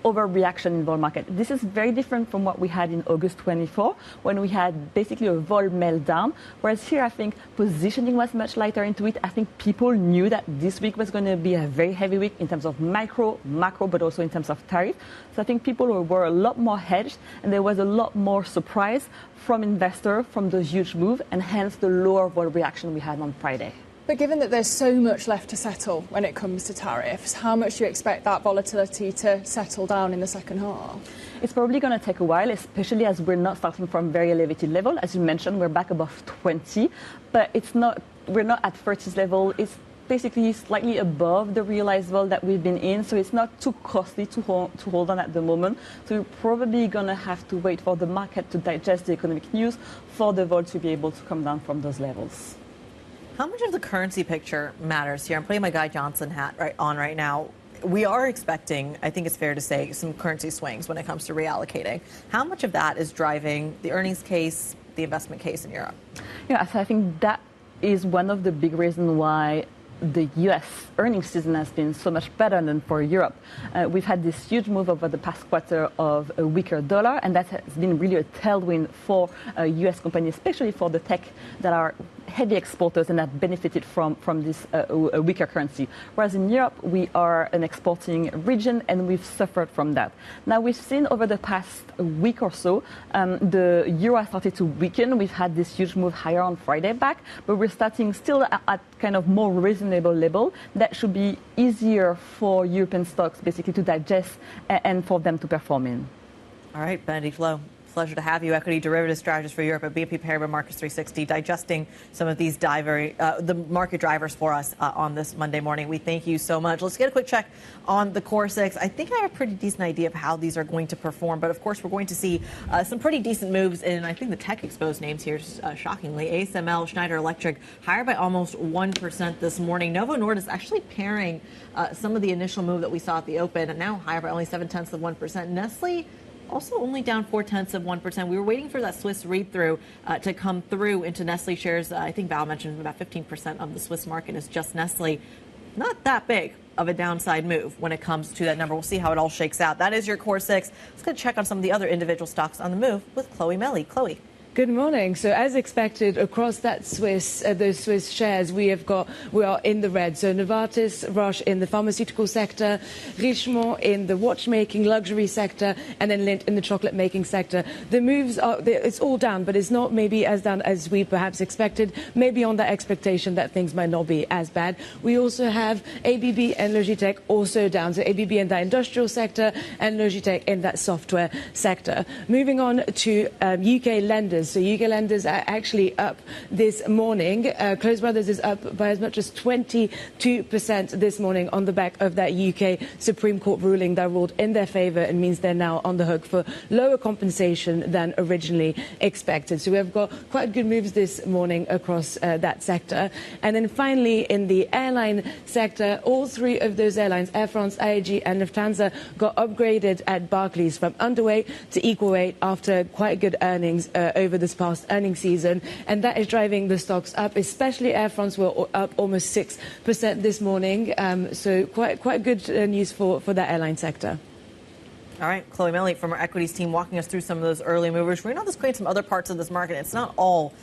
overreaction in vol market. This is very different from what we had in August 24, when we had basically a vol meltdown. Whereas here, I think positioning was much lighter into it. I think people knew that this week was going to be a very heavy week in terms of macro, but also in terms of tariff. So I think people were a lot more hedged, and there was a lot more surprise from investors from the huge move, and hence the lower vol reaction we had on Friday. But given that there's so much left to settle when it comes to tariffs, how much do you expect that volatility to settle down in the second half? It's probably going to take a while, especially as we're not starting from very elevated level. As you mentioned, we're back above 20, but we're not at 30s level. It's basically slightly above the realized vol that we've been in, so it's not too costly to hold on at the moment. So you're probably going to have to wait for the market to digest the economic news for the vol to be able to come down from those levels. How much of the currency picture matters here? I'm putting my Guy Johnson hat right now. We are expecting, I think it's fair to say, some currency swings when it comes to reallocating. How much of that is driving the earnings case, the investment case in Europe? Yeah, so I think that is one of the big reasons why the U.S. earnings season has been so much better than for Europe. We've had this huge move over the past quarter of a weaker dollar, and that has been really a tailwind for U.S. companies, especially for the tech that are heavy exporters and have benefited from this a weaker currency. Whereas in Europe, we are an exporting region, and we've suffered from that. Now, we've seen over the past week or so, the euro started to weaken. We've had this huge move higher on Friday back, but we're starting still at kind of more reasonable level. That should be easier for European stocks basically to digest and for them to perform in. All right, Benedict Lowe. Pleasure to have you, equity derivative strategist for Europe at BNP Paribas Markets 360, digesting some of these the market drivers for us on this Monday morning. We thank you so much. Let's get a quick check on the core six. I think I have a pretty decent idea of how these are going to perform, but of course we're going to see some pretty decent moves in, I think, the tech exposed names here, shockingly. ASML, Schneider Electric, higher by almost 1% this morning. Novo Nordisk actually pairing some of the initial move that we saw at the open, and now higher by only 0.7%. Nestle, also only down 0.4%. We were waiting for that Swiss read-through to come through into Nestle shares. I think Val mentioned about 15% of the Swiss market is just Nestle. Not that big of a downside move when it comes to that number. We'll see how it all shakes out. That is your core six. Let's go check on some of the other individual stocks on the move with Chloe Melly. Chloe. Good morning. So, as expected, across that those Swiss shares, we are in the red. So, Novartis, Roche in the pharmaceutical sector, Richemont in the watchmaking luxury sector, and then Lindt in the chocolate making sector. The moves it's all down, but it's not maybe as down as we perhaps expected. Maybe on that expectation that things might not be as bad. We also have ABB and Logitech also down. So, ABB in that industrial sector and Logitech in that software sector. Moving on to UK lenders. So UK lenders are actually up this morning. Close Brothers is up by as much as 22% this morning on the back of that UK Supreme Court ruling that ruled in their favour and means they're now on the hook for lower compensation than originally expected. So we've got quite good moves this morning across that sector. And then finally, in the airline sector, all three of those airlines, Air France, IAG and Lufthansa, got upgraded at Barclays from underweight to equal weight after quite good earnings over this past earnings season, and that is driving the stocks up, especially Air France were up almost 6% this morning. So quite good news for that airline sector. All right, Chloe Milley from our equities team walking us through some of those early movers. We're going to create some other parts of this market. It's not all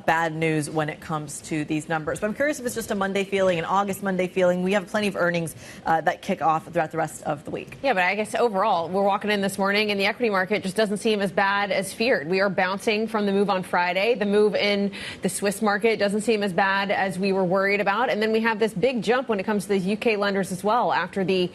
bad news when it comes to these numbers. But I'm curious if it's just a Monday feeling, an August Monday feeling. We have plenty of earnings that kick off throughout the rest of the week. Yeah, but I guess overall, we're walking in this morning and the equity market just doesn't seem as bad as feared. We are bouncing from the move on Friday. The move in the Swiss market doesn't seem as bad as we were worried about. And then we have this big jump when it comes to the UK lenders as well after the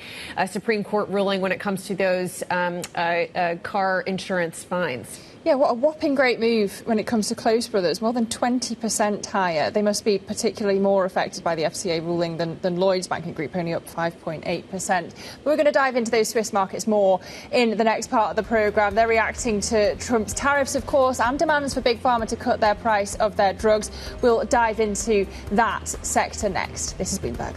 Supreme Court ruling when it comes to those car insurance fines. Yeah, what a whopping great move when it comes to Close Brothers, more than 20% higher. They must be particularly more affected by the FCA ruling than Lloyds Banking Group, only up 5.8%. We're going to dive into those Swiss markets more in the next part of the programme. They're reacting to Trump's tariffs, of course, and demands for Big Pharma to cut their price of their drugs. We'll dive into that sector next. This is Bloomberg.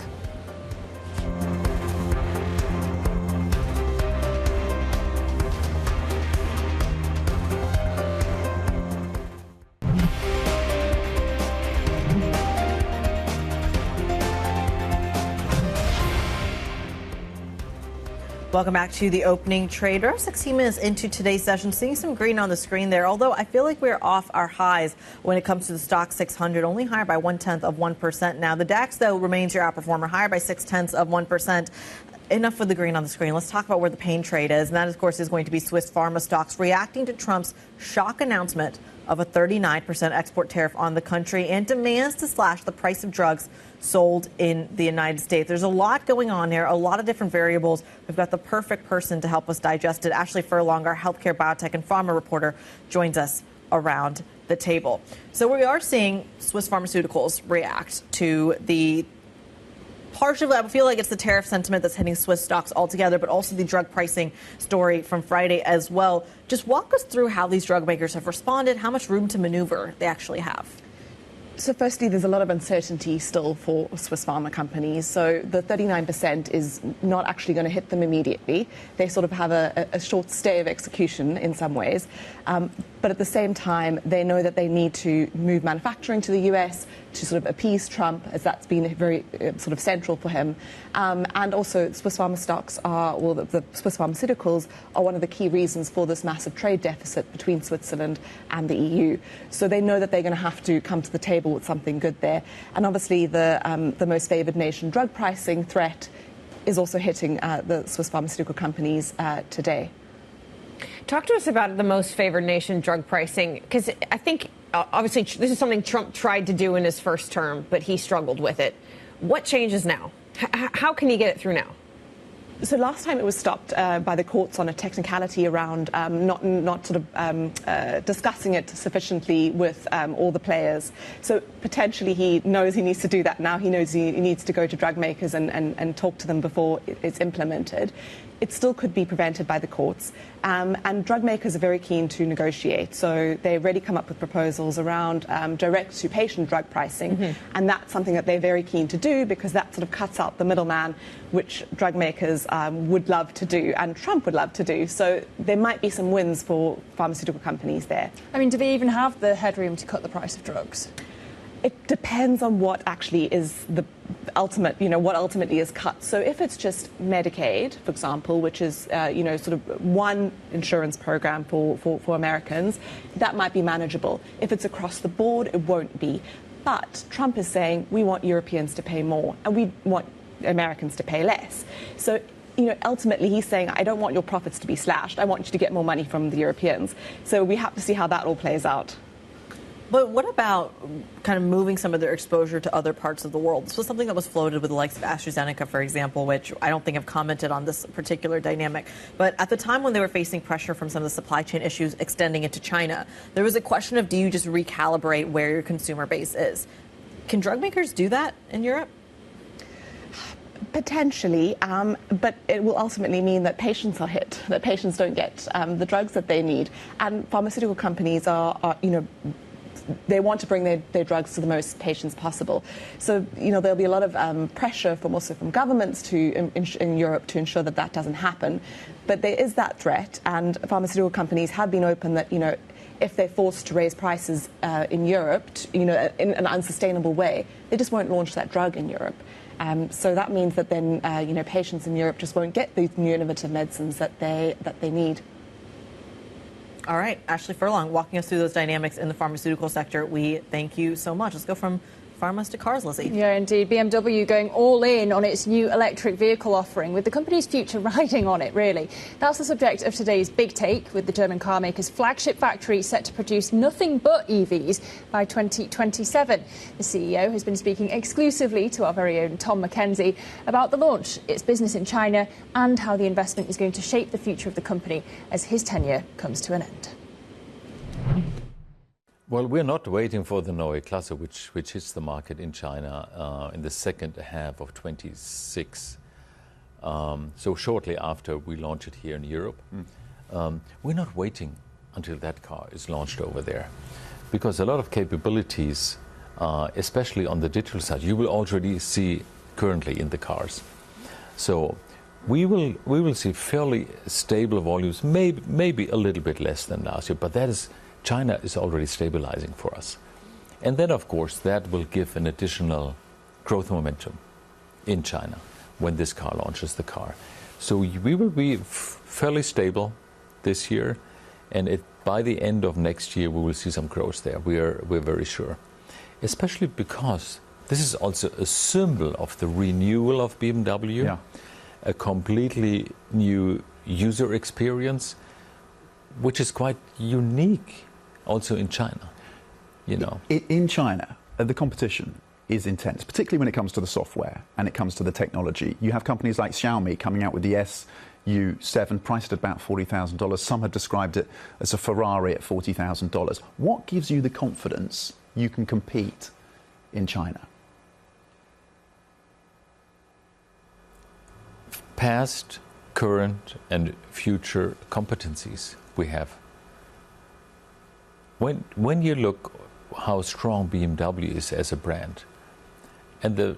Welcome back to the opening trade. We're 16 minutes into today's session, seeing some green on the screen there, although I feel like we're off our highs when it comes to the stock 600, only higher by 0.1% now. The DAX, though, remains your outperformer, higher by 0.6%. Enough with the green on the screen. Let's talk about where the pain trade is. And that, of course, is going to be Swiss pharma stocks reacting to Trump's shock announcement of a 39% export tariff on the country and demands to slash the price of drugs sold in the United States. There's a lot going on here, a lot of different variables. We've got the perfect person to help us digest it. Ashley Furlong, our healthcare, biotech, and pharma reporter, joins us around the table. So we are seeing Swiss pharmaceuticals react to the partially, I feel like it's the tariff sentiment that's hitting Swiss stocks altogether, but also the drug pricing story from Friday as well. Just walk us through how these drug makers have responded, how much room to maneuver they actually have. So firstly, there's a lot of uncertainty still for Swiss pharma companies. So the 39% is not actually going to hit them immediately. They sort of have a short stay of execution in some ways. But at the same time, they know that they need to move manufacturing to the US to sort of appease Trump, as that's been very sort of central for him. And also Swiss pharma stocks are, well, the Swiss pharmaceuticals are one of the key reasons for this massive trade deficit between Switzerland and the EU. So they know that they're going to have to come to the table with something good there. And obviously the most favoured nation drug pricing threat is also hitting the Swiss pharmaceutical companies today. Talk to us about the most favored nation drug pricing, because I think obviously this is something Trump tried to do in his first term, but he struggled with it. What changes now? How can he get it through now? So last time it was stopped by the courts on a technicality around not sort of discussing it sufficiently with all the players. So potentially he knows he needs to do that now. He knows he needs to go to drug makers and talk to them before it's implemented. It still could be prevented by the courts. And drug makers are very keen to negotiate. So they've already come up with proposals around direct-to-patient drug pricing. Mm-hmm. And that's something that they're very keen to do because that sort of cuts out the middleman, which drug makers would love to do and Trump would love to do. So there might be some wins for pharmaceutical companies there. I mean, do they even have the headroom to cut the price of drugs? It depends on what actually is the what ultimately is cut. So if it's just Medicaid, for example, which is, sort of one insurance program for Americans, that might be manageable. If it's across the board, it won't be. But Trump is saying we want Europeans to pay more and we want Americans to pay less. So, ultimately he's saying, I don't want your profits to be slashed. I want you to get more money from the Europeans. So we have to see how that all plays out. But what about kind of moving some of their exposure to other parts of the world? This was something that was floated with the likes of AstraZeneca, for example, which I don't think have commented on this particular dynamic. But at the time when they were facing pressure from some of the supply chain issues extending into China, there was a question of, do you just recalibrate where your consumer base is? Can drug makers do that in Europe? Potentially, but it will ultimately mean that patients are hit, that patients don't get the drugs that they need. And pharmaceutical companies are they want to bring their drugs to the most patients possible. So, there'll be a lot of pressure also from governments in Europe to ensure that that doesn't happen. But there is that threat, and pharmaceutical companies have been open that, if they're forced to raise prices in Europe, in an unsustainable way, they just won't launch that drug in Europe. So that means that then, patients in Europe just won't get these new innovative medicines that they need. All right, Ashley Furlong, walking us through those dynamics in the pharmaceutical sector. We thank you so much. Let's go from pharmas to cars, Lizzie. Yeah, indeed. BMW going all in on its new electric vehicle offering, with the company's future riding on it, really. That's the subject of today's Big Take, with the German car maker's flagship factory set to produce nothing but EVs by 2027. The CEO has been speaking exclusively to our very own Tom McKenzie about the launch, its business in China, and how the investment is going to shape the future of the company as his tenure comes to an end. Well, we're not waiting for the Neue Klasse, which hits the market in China in the second half of 26. So shortly after we launch it here in Europe. We're not waiting until that car is launched over there, because a lot of capabilities, especially on the digital side, you will already see currently in the cars. So we will see fairly stable volumes, maybe a little bit less than last year, but China is already stabilizing for us. And then, of course, that will give an additional growth momentum in China when this car launches the car. So we will be fairly stable this year, and by the end of next year, we will see some growth there. We're very sure, especially because this is also a symbol of the renewal of BMW, a completely new user experience, which is quite unique also in China, In China, the competition is intense, particularly when it comes to the software and it comes to the technology. You have companies like Xiaomi coming out with the SU7 priced at about $40,000. Some have described it as a Ferrari at $40,000. What gives you the confidence you can compete in China? Past, current, and future competencies we have. When you look how strong BMW is as a brand, and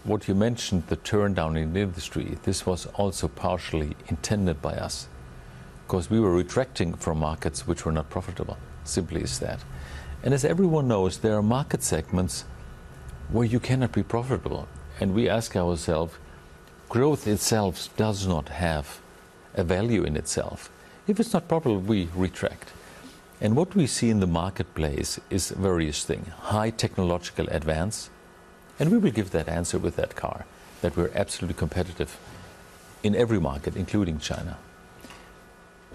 what you mentioned, the turn down in the industry, this was also partially intended by us, because we were retracting from markets which were not profitable, simply as that. And as everyone knows, there are market segments where you cannot be profitable, and we ask ourselves, growth itself does not have a value in itself. If it's not profitable, we retract. And what we see in the marketplace is various things. High technological advance, and we will give that answer with that car, that we're absolutely competitive in every market, including China.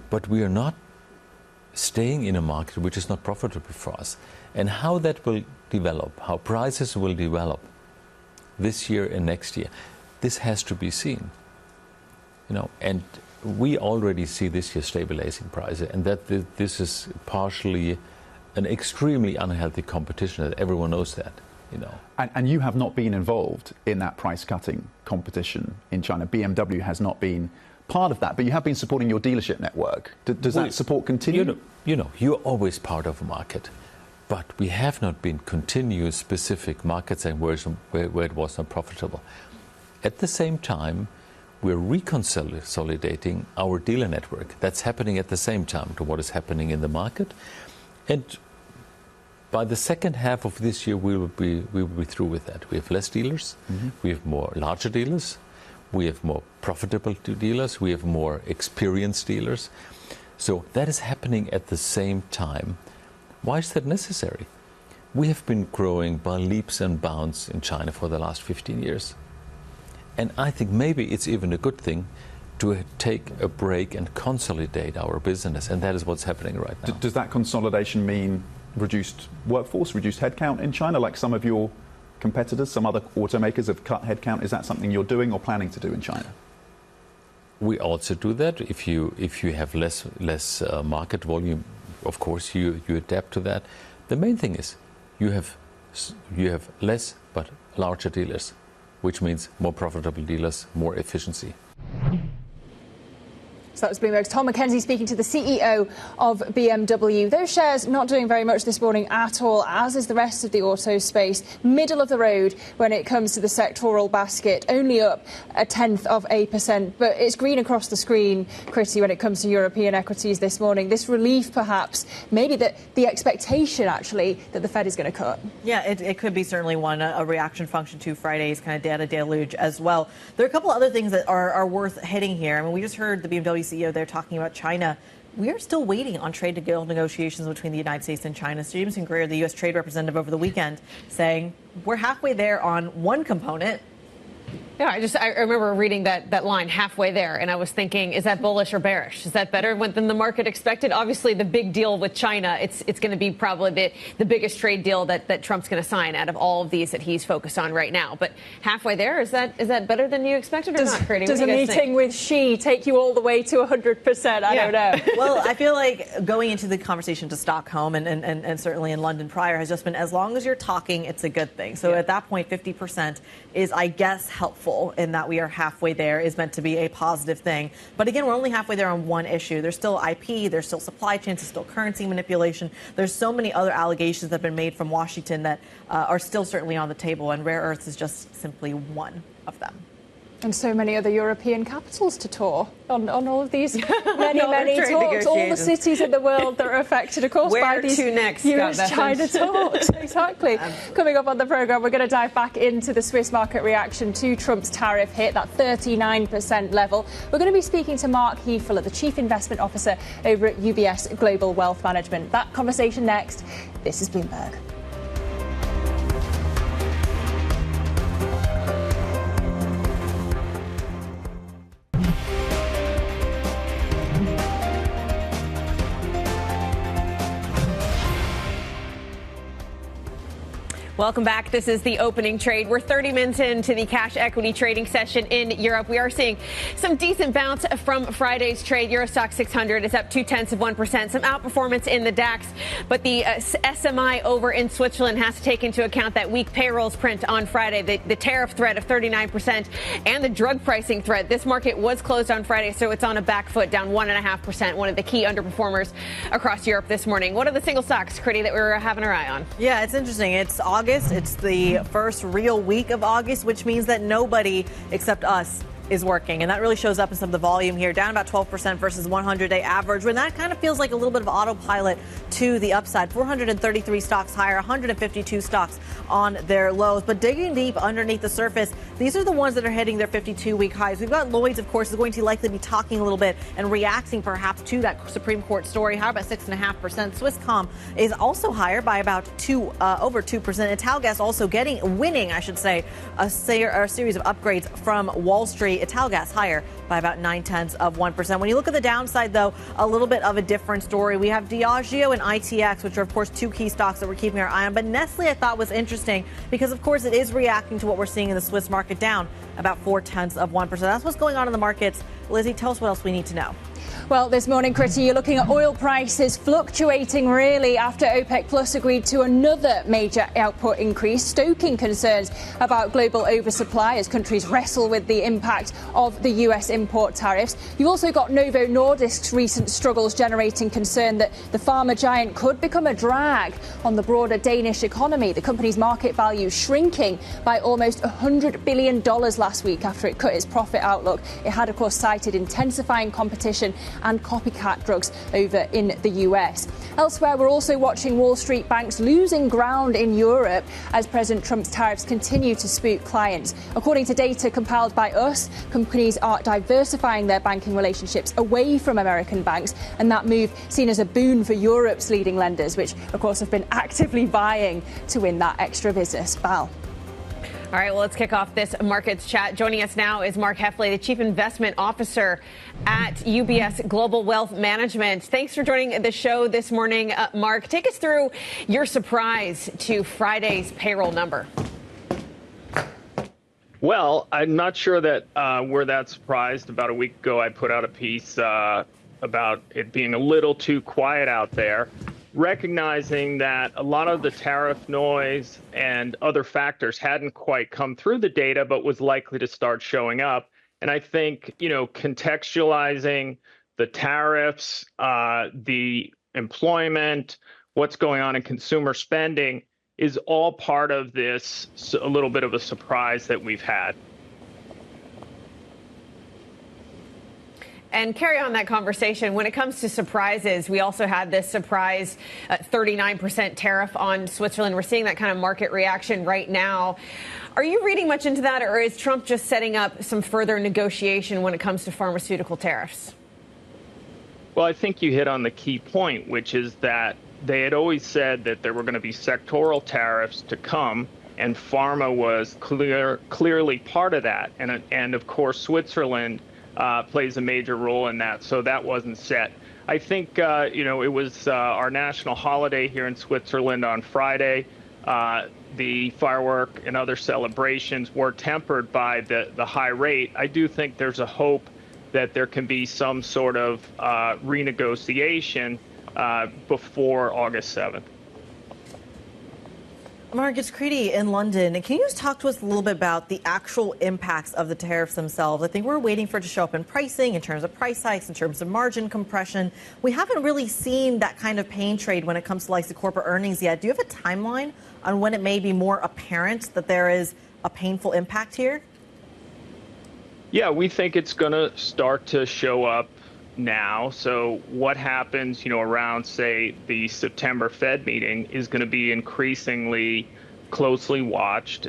But we are not staying in a market which is not profitable for us. And how that will develop, how prices will develop this year and next year, this has to be seen. And we already see this year stabilizing prices, and that this is partially an extremely unhealthy competition, that everyone knows that. And you have not been involved in that price-cutting competition in China. BMW has not been part of that, but you have been supporting your dealership network. Does that support continue? You're always part of a market, but we have not been continuous specific markets and where it was not profitable. At the same time, we're reconsolidating our dealer network. That's happening at the same time to what is happening in the market. And By the second half of this year, we will be through with that. We have less dealers, we have more larger dealers, we have more profitable dealers, we have more experienced dealers. So that is happening at the same time. Why is that necessary? We have been growing by leaps and bounds in China for the last 15 years. And I think maybe it's even a good thing to take a break and consolidate our business, and that is what's happening right now. Does that consolidation mean reduced workforce, reduced headcount in China, like some of your competitors, some other automakers have cut headcount? Is that something you're doing or planning to do in China? We also do that. If you have less market volume, of course you adapt to that. The main thing is you have less but larger dealers, which means more profitable dealers, more efficiency. So that was Bloomberg's Tom McKenzie speaking to the CEO of BMW. Those shares not doing very much this morning at all, as is the rest of the auto space. Middle of the road when it comes to the sectoral basket, only up 0.1%. But it's green across the screen, Kriti, when it comes to European equities this morning. This relief, perhaps, maybe the expectation, actually, that the Fed is going to cut. Yeah, it could be certainly one, a reaction function to Friday's kind of data deluge as well. There are a couple other things that are worth hitting here. I mean, we just heard the BMW CEO there talking about China. We are still waiting on trade deal negotiations between the United States and China. Jameson Greer, the U.S. trade representative over the weekend, saying we're halfway there on one component. Yeah, I remember reading that line halfway there, and I was thinking, is that bullish or bearish? Is that better than the market expected? Obviously, the big deal with China, it's going to be probably the biggest trade deal that Trump's going to sign out of all of these that he's focused on right now. But halfway there, is that better than you expected or not, Kriti? Does a meeting with Xi take you all the way to 100%? I don't know. Well, I feel like going into the conversation to Stockholm and certainly in London prior has just been, as long as you're talking, it's a good thing. So at that point, 50% is, I guess, helpful in that we are halfway there, is meant to be a positive thing. But again, we're only halfway there on one issue. There's still IP, there's still supply chains, there's still currency manipulation. There's so many other allegations that have been made from Washington that are still certainly on the table, and rare earths is just simply one of them. And so many other European capitals to tour on all of these many talks. All the cities in the world that are affected, of course, by these US-China talks. Exactly. Coming up on the programme, we're going to dive back into the Swiss market reaction to Trump's tariff hit, that 39% level. We're going to be speaking to Mark Haefele, the Chief Investment Officer over at UBS Global Wealth Management. That conversation next. This is Bloomberg. Welcome back. This is the opening trade. We're 30 minutes into the cash equity trading session in Europe. We are seeing some decent bounce from Friday's trade. Euro Stoxx 600 is up 0.2%. Some outperformance in the DAX, but the SMI over in Switzerland has to take into account that weak payrolls print on Friday, the tariff threat of 39%, and the drug pricing threat. This market was closed on Friday, so it's on a back foot, down 1.5%. One of the key underperformers across Europe this morning. What are the single stocks, Kriti, that we're having our eye on? Yeah, it's interesting. It's August. It's the first real week of August, which means that nobody except us is working. And that really shows up in some of the volume here, down about 12% versus 100-day average, when that kind of feels like a little bit of autopilot to the upside. 433 stocks higher, 152 stocks on their lows. But digging deep underneath the surface, these are the ones that are hitting their 52-week highs. We've got Lloyds, of course, is going to likely be talking a little bit and reacting perhaps to that Supreme Court story. How about 6.5%? Swisscom is also higher by about over 2%. Italgas also winning, I should say, a series of upgrades from Wall Street. Italgas higher by about 0.9%. When you look at the downside, though, a little bit of a different story. We have Diageo and ITX, which are, of course, two key stocks that we're keeping our eye on. But Nestle, I thought, was interesting because, of course, it is reacting to what we're seeing in the Swiss market, down about 0.4%. That's what's going on in the markets. Lizzie, tell us what else we need to know. Well, this morning, Kriti, you're looking at oil prices fluctuating really after OPEC Plus agreed to another major output increase, stoking concerns about global oversupply as countries wrestle with the impact of the US import tariffs. You've also got Novo Nordisk's recent struggles generating concern that the pharma giant could become a drag on the broader Danish economy. The company's market value shrinking by almost $100 billion last week after it cut its profit outlook. It had, of course, cited intensifying competition and copycat drugs over in the US. Elsewhere, we're also watching Wall Street banks losing ground in Europe as President Trump's tariffs continue to spook clients. According to data compiled by us, companies are diversifying their banking relationships away from American banks, and that move seen as a boon for Europe's leading lenders, which of course have been actively vying to win that extra business. Val. All right, well, let's kick off this markets chat. Joining us now is Mark Haefele, the Chief Investment Officer at UBS Global Wealth Management. Thanks for joining the show this morning. Mark, take us through your surprise to Friday's payroll number. Well, I'm not sure that we're that surprised. About a week ago, I put out a piece about it being a little too quiet out there, recognizing that a lot of the tariff noise and other factors hadn't quite come through the data, but was likely to start showing up. And I think, contextualizing the tariffs, the employment, what's going on in consumer spending is all part of this, a little bit of a surprise that we've had. And carry on that conversation. When it comes to surprises, we also had this surprise 39% tariff on Switzerland. We're seeing that kind of market reaction right now. Are you reading much into that, or is Trump just setting up some further negotiation when it comes to pharmaceutical tariffs? Well, I think you hit on the key point, which is that they had always said that there were going to be sectoral tariffs to come, and pharma was clearly part of that. And of course, Switzerland plays a major role in that, so that wasn't set. I think, it was our national holiday here in Switzerland on Friday. The firework and other celebrations were tempered by the high rate. I do think there's a hope that there can be some sort of renegotiation before August 7th. Marcus Kriti in London. Can you just talk to us a little bit about the actual impacts of the tariffs themselves? I think we're waiting for it to show up in pricing, in terms of price hikes, in terms of margin compression. We haven't really seen that kind of pain trade when it comes to the corporate earnings yet. Do you have a timeline on when it may be more apparent that there is a painful impact here? Yeah, we think it's going to start to show up now. So what happens, around, say, the September Fed meeting is going to be increasingly closely watched.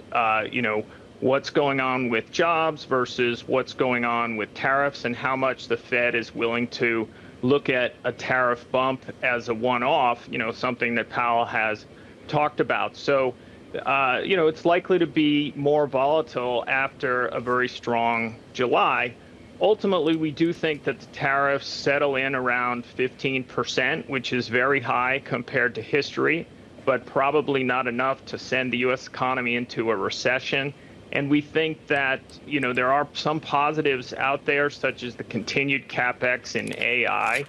What's going on with jobs versus what's going on with tariffs, and how much the Fed is willing to look at a tariff bump as a one-off, something that Powell has talked about. So, it's likely to be more volatile after a very strong July. Ultimately, we do think that the tariffs settle in around 15%, which is very high compared to history, but probably not enough to send the U.S. economy into a recession. And we think that, there are some positives out there, such as the continued CapEx in AI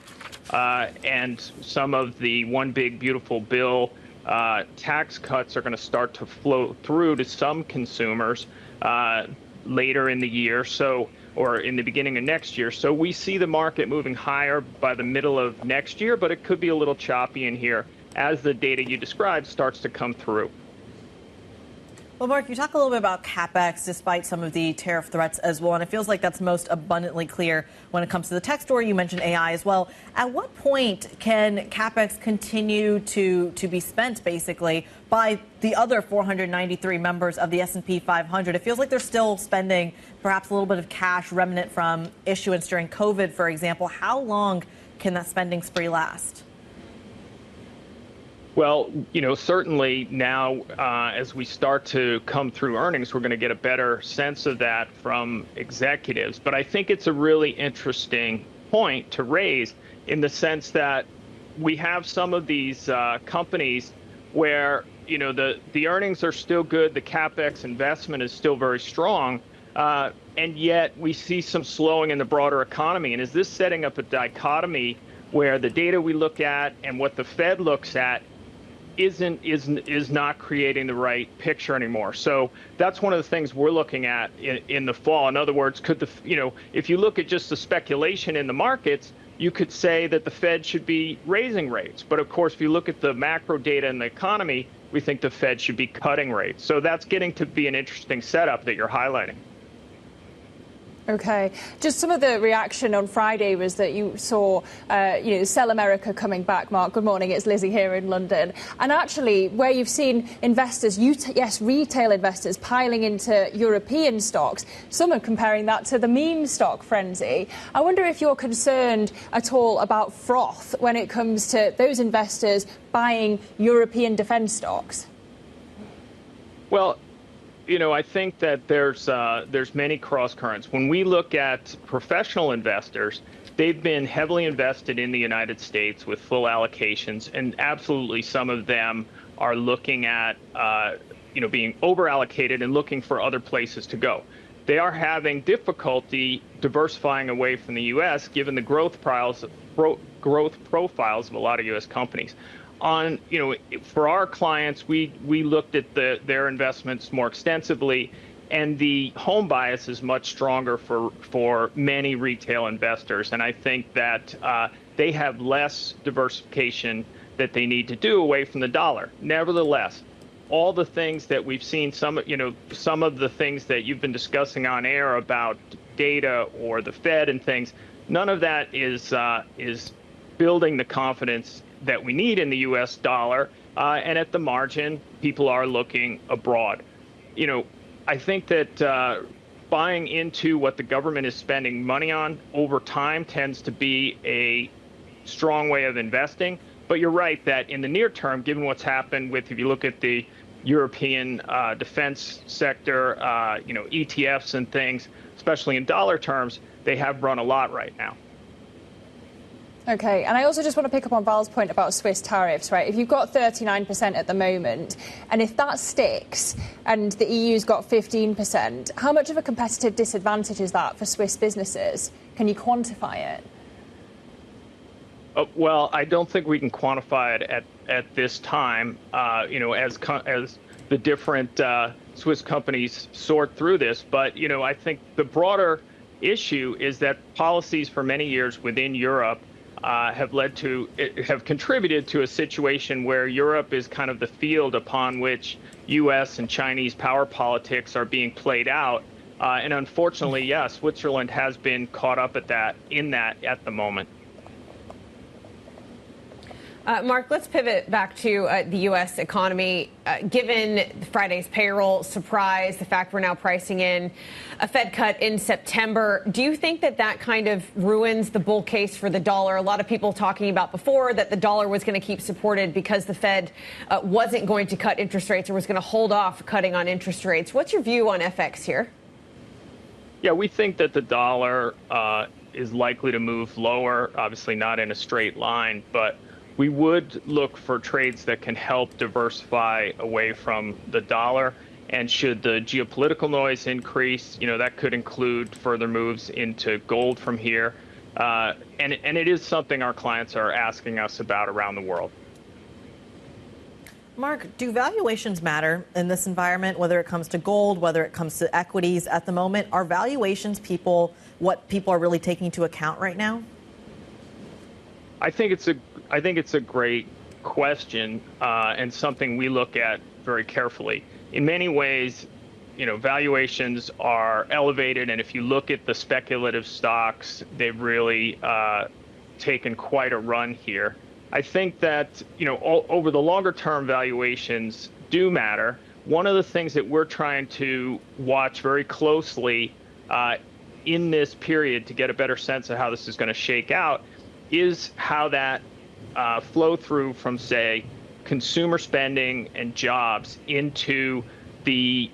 and some of the One Big Beautiful Bill tax cuts are going to start to flow through to some consumers later in the year. Or in the beginning of next year. So we see the market moving higher by the middle of next year, but it could be a little choppy in here as the data you described starts to come through. Well, Mark, you talk a little bit about CapEx despite some of the tariff threats as well, and it feels like that's most abundantly clear when it comes to the tech story. You mentioned AI as well. At what point can CapEx continue to be spent, basically, by the other 493 members of the S&P 500? It feels like they're still spending perhaps a little bit of cash remnant from issuance during COVID, for example. How long can that spending spree last? Well, certainly now as we start to come through earnings, we're going to get a better sense of that from executives. But I think it's a really interesting point to raise in the sense that we have some of these companies where, the earnings are still good, the CapEx investment is still very strong, and yet we see some slowing in the broader economy. And is this setting up a dichotomy where the data we look at and what the Fed looks at is not creating the right picture anymore? So that's one of the things we're looking at in the fall. In other words, if you look at just the speculation in the markets, you could say that the Fed should be raising rates. But of course, if you look at the macro data in the economy, we think the Fed should be cutting rates. So that's getting to be an interesting setup that you're highlighting. Okay. Just some of the reaction on Friday was that you saw, Sell America coming back. Mark, good morning. It's Lizzie here in London. And actually, where you've seen investors, retail investors piling into European stocks, some are comparing that to the meme stock frenzy. I wonder if you're concerned at all about froth when it comes to those investors buying European defence stocks. Well, I think that there's many cross currents. When we look at professional investors, they've been heavily invested in the United States with full allocations, and absolutely some of them are looking at being over allocated and looking for other places to go. They are having difficulty diversifying away from the U.S. given the growth profiles of a lot of U.S. companies. For our clients, we looked at their investments more extensively, and the home bias is much stronger for many retail investors. And I think that they have less diversification that they need to do away from the dollar. Nevertheless, all the things that we've seen, some of the things that you've been discussing on air about data or the Fed and things, none of that is building the confidence that we need in the U.S. dollar, and at the margin, people are looking abroad. I think that buying into what the government is spending money on over time tends to be a strong way of investing. But you're right that in the near term, given what's happened if you look at the European defense sector, ETFs and things, especially in dollar terms, they have run a lot right now. Okay, and I also just want to pick up on Val's point about Swiss tariffs, right? If you've got 39% at the moment, and if that sticks and the EU's got 15%, how much of a competitive disadvantage is that for Swiss businesses? Can you quantify it? Well, I don't think we can quantify it at this time, as the different Swiss companies sort through this. But, I think the broader issue is that policies for many years within Europe have contributed to a situation where Europe is kind of the field upon which U.S. and Chinese power politics are being played out. And unfortunately, Switzerland has been caught up at that at the moment. Mark, let's pivot back to the U.S. economy. Given Friday's payroll surprise, the fact we're now pricing in a Fed cut in September, do you think that kind of ruins the bull case for the dollar? A lot of people talking about before that the dollar was going to keep supported because the Fed wasn't going to cut interest rates or was going to hold off cutting on interest rates. What's your view on FX here? Yeah, we think that the dollar is likely to move lower, obviously not in a straight line, but we would look for trades that can help diversify away from the dollar. And should the geopolitical noise increase, that could include further moves into gold from here. And it is something our clients are asking us about around the world. Mark, do valuations matter in this environment, whether it comes to gold, whether it comes to equities at the moment? Are valuations what people are really taking into account right now? I think it's a great question and something we look at very carefully. In many ways, valuations are elevated, and if you look at the speculative stocks, they've really taken quite a run here. I think that over the longer term, valuations do matter. One of the things that we're trying to watch very closely in this period to get a better sense of how this is going to shake out is how that flow through from, say, consumer spending and jobs into the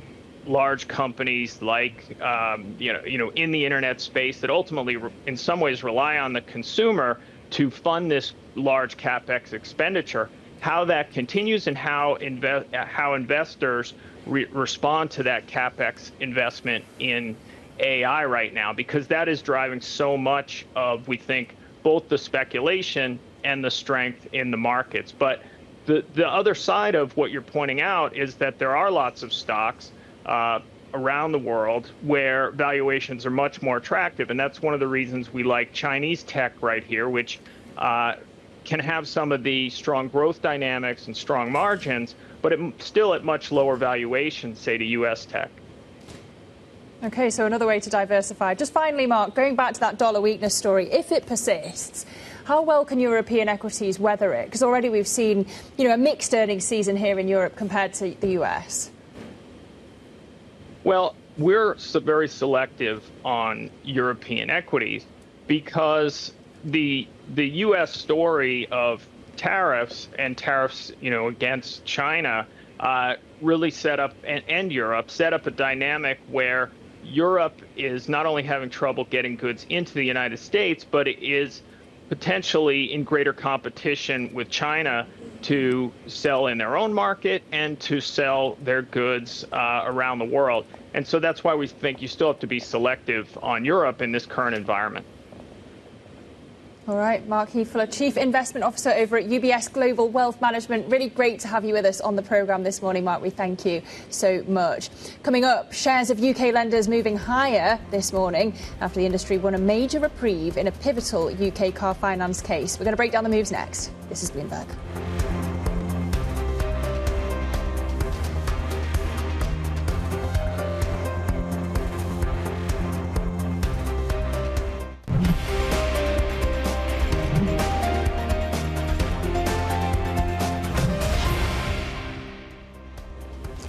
large companies like, in the internet space that ultimately, in some ways, rely on the consumer to fund this large capex expenditure. How that continues and how investors respond to that capex investment in AI right now, because that is driving so much of, we think, both the speculation and the strength in the markets. But the other side of what you're pointing out is that there are lots of stocks around the world where valuations are much more attractive. And that's one of the reasons we like Chinese tech right here, which can have some of the strong growth dynamics and strong margins, but still at much lower valuations, say, to U.S. tech. Okay, so another way to diversify. Just finally, Mark, going back to that dollar weakness story, if it persists, how well can European equities weather it? Because already we've seen, a mixed earnings season here in Europe compared to the US. Well, we're very selective on European equities because the U.S. story of tariffs against China really set up, and Europe set up a dynamic where Europe is not only having trouble getting goods into the United States, but it is potentially in greater competition with China to sell in their own market and to sell their goods around the world. And so that's why we think you still have to be selective on Europe in this current environment. All right, Mark Haefele, Chief Investment Officer over at UBS Global Wealth Management. Really great to have you with us on the programme this morning, Mark. We thank you so much. Coming up, shares of UK lenders moving higher this morning after the industry won a major reprieve in a pivotal UK car finance case. We're going to break down the moves next. This is Bloomberg.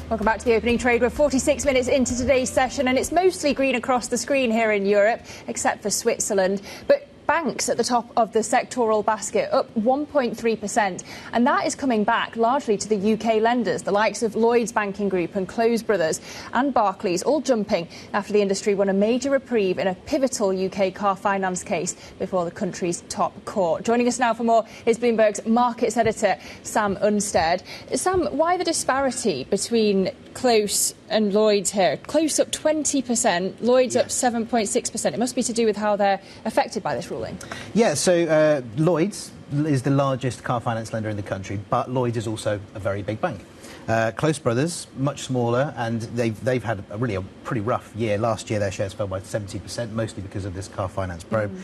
Welcome back to the opening trade. We're 46 minutes into today's session, and it's mostly green across the screen here in Europe, except for Switzerland. But banks at the top of the sectoral basket, up 1.3%. And that is coming back largely to the UK lenders, the likes of Lloyds Banking Group and Brothers and Barclays, all jumping after the industry won a major reprieve in a pivotal UK car finance case before the country's top court. Joining us now for more is Bloomberg's markets editor, Sam Unstead. Sam, why the disparity between Close and Lloyds here? Close up 20%, Lloyds up 7.6%. It must be to do with how they're affected by this ruling. Yeah, so Lloyds is the largest car finance lender in the country, but Lloyds is also a very big bank. Close Brothers, much smaller, and they've had a pretty rough year. Last year, their shares fell by 70%, mostly because of this car finance probe.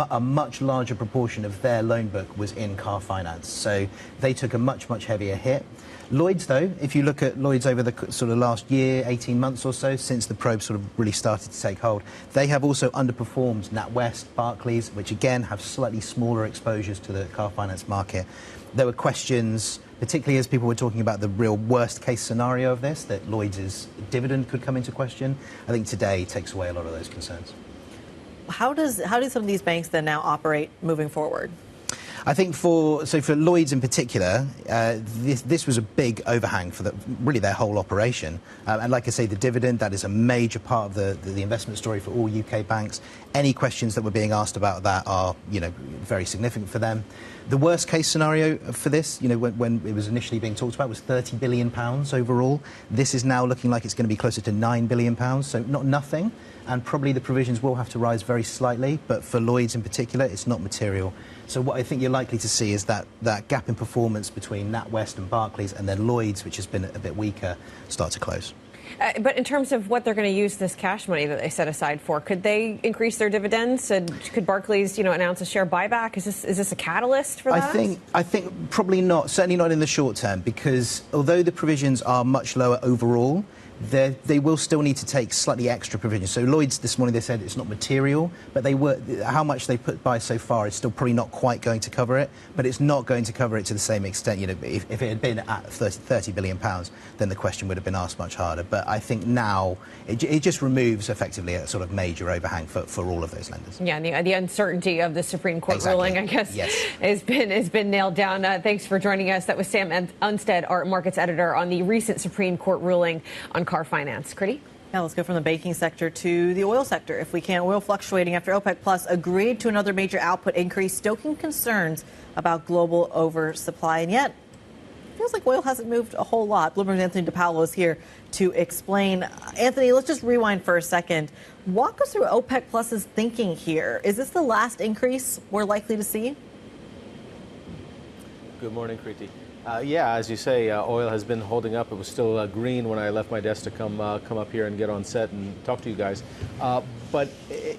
A much larger proportion of their loan book was in car finance, so they took a much heavier hit. Lloyds, though, if you look at Lloyds over the sort of last year, 18 months or so, since the probe sort of really started to take hold, they have also underperformed NatWest, Barclays, which again have slightly smaller exposures to the car finance market. There were questions, particularly as people were talking about the real worst-case scenario of this, that Lloyds' dividend could come into question. I think today takes away a lot of those concerns. How do some of these banks then now operate moving forward? I think for Lloyds in particular, this was a big overhang for really their whole operation. And like I say, the dividend, that is a major part of the investment story for all UK banks. Any questions that were being asked about that are, very significant for them. The worst case scenario for this, when it was initially being talked about, was £30 billion overall. This is now looking like it's going to be closer to £9 billion, so not nothing. And probably the provisions will have to rise very slightly, but for Lloyds in particular, it's not material. So what I think you're likely to see is that gap in performance between NatWest and Barclays and then Lloyds, which has been a bit weaker, start to close. But in terms of what they're going to use this cash money that they set aside for, could they increase their dividends? Could Barclays, announce a share buyback? Is this a catalyst for that? I think probably not. Certainly not in the short term, because although the provisions are much lower overall, they will still need to take slightly extra provisions. So Lloyds this morning, they said it's not material, but how much they put by so far is still probably not quite going to cover it, but it's not going to cover it to the same extent. If it had been at £30 billion, then the question would have been asked much harder. But I think now it just removes effectively a sort of major overhang for all of those lenders. Yeah, and the uncertainty of the Supreme Court ruling, I guess, has been nailed down. Thanks for joining us. That was Sam Unstead, our markets editor, on the recent Supreme Court ruling on car finance. Kriti? Now let's go from the banking sector to the oil sector. If we can, oil fluctuating after OPEC Plus agreed to another major output increase, stoking concerns about global oversupply. And yet, it feels like oil hasn't moved a whole lot. Bloomberg's Anthony DiPaolo is here to explain. Anthony, let's just rewind for a second. Walk us through OPEC Plus's thinking here. Is this the last increase we're likely to see? Good morning, Kriti. Yeah, as you say, oil has been holding up. It was still green when I left my desk to come up here and get on set and talk to you guys. But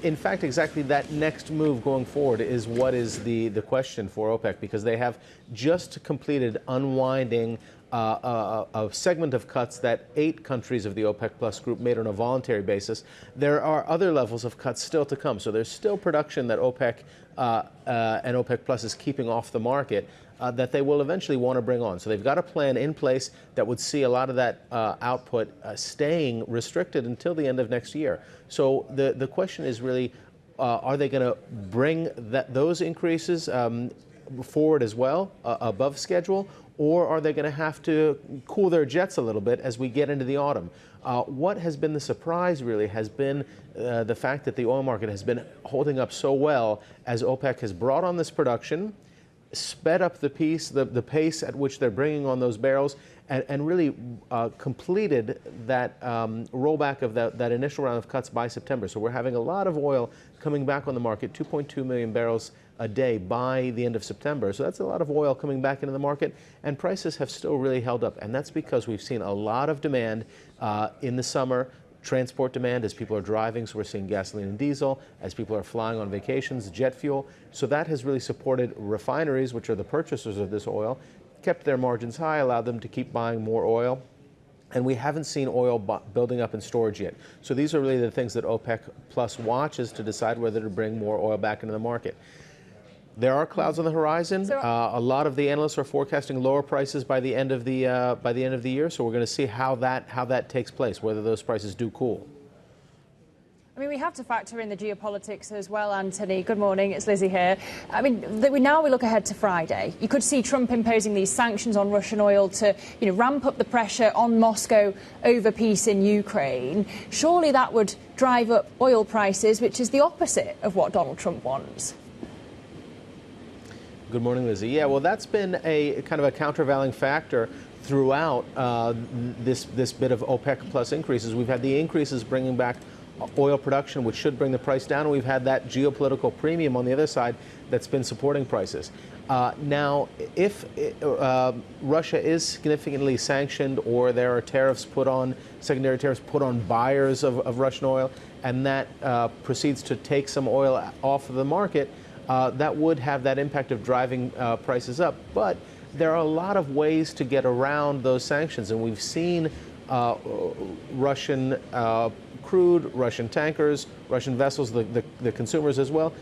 in fact, exactly that next move going forward is what is the question for OPEC, because they have just completed unwinding a segment of cuts that 8 countries of the OPEC Plus group made on a voluntary basis. There are other levels of cuts still to come. So there's still production that OPEC and OPEC Plus is keeping off the market that they will eventually want to bring on. So they've got a plan in place that would see a lot of that output staying restricted until the end of next year. So the question is really, are they going to bring those increases forward as well, above schedule, or are they going to have to cool their jets a little bit as we get into the autumn? What has been the surprise really has been the fact that the oil market has been holding up so well as OPEC has brought on this production, sped up the pace at which they're bringing on those barrels, and really completed that rollback of that initial round of cuts by September. So we're having a lot of oil coming back on the market, 2.2 million barrels a day by the end of September. So that's a lot of oil coming back into the market, and prices have still really held up. And that's because we've seen a lot of demand in the summer, transport demand as people are driving. So we're seeing gasoline and diesel as people are flying on vacations, jet fuel. So that has really supported refineries, which are the purchasers of this oil, kept their margins high, allowed them to keep buying more oil. And we haven't seen oil building up in storage yet. So these are really the things that OPEC Plus watches to decide whether to bring more oil back into the market. There are clouds on the horizon. A lot of the analysts are forecasting lower prices by the end of the year. So we're going to see how that takes place, whether those prices do cool. I mean, we have to factor in the geopolitics as well, Anthony. Good morning, it's Lizzie here. I mean, now we look ahead to Friday. You could see Trump imposing these sanctions on Russian oil to, ramp up the pressure on Moscow over peace in Ukraine. Surely that would drive up oil prices, which is the opposite of what Donald Trump wants. Good morning, Lizzie. Yeah, well, that's been a kind of a countervailing factor throughout this bit of OPEC Plus increases. We've had the increases bringing back oil production, which should bring the price down, and we've had that geopolitical premium on the other side that's been supporting prices. Now, if Russia is significantly sanctioned, or there are secondary tariffs put on buyers of Russian oil, and that proceeds to take some oil off of the market, that would have that impact of driving prices up. But there are a lot of ways to get around those sanctions, and we've seen Russian crude, Russian tankers, Russian vessels, the consumers as well,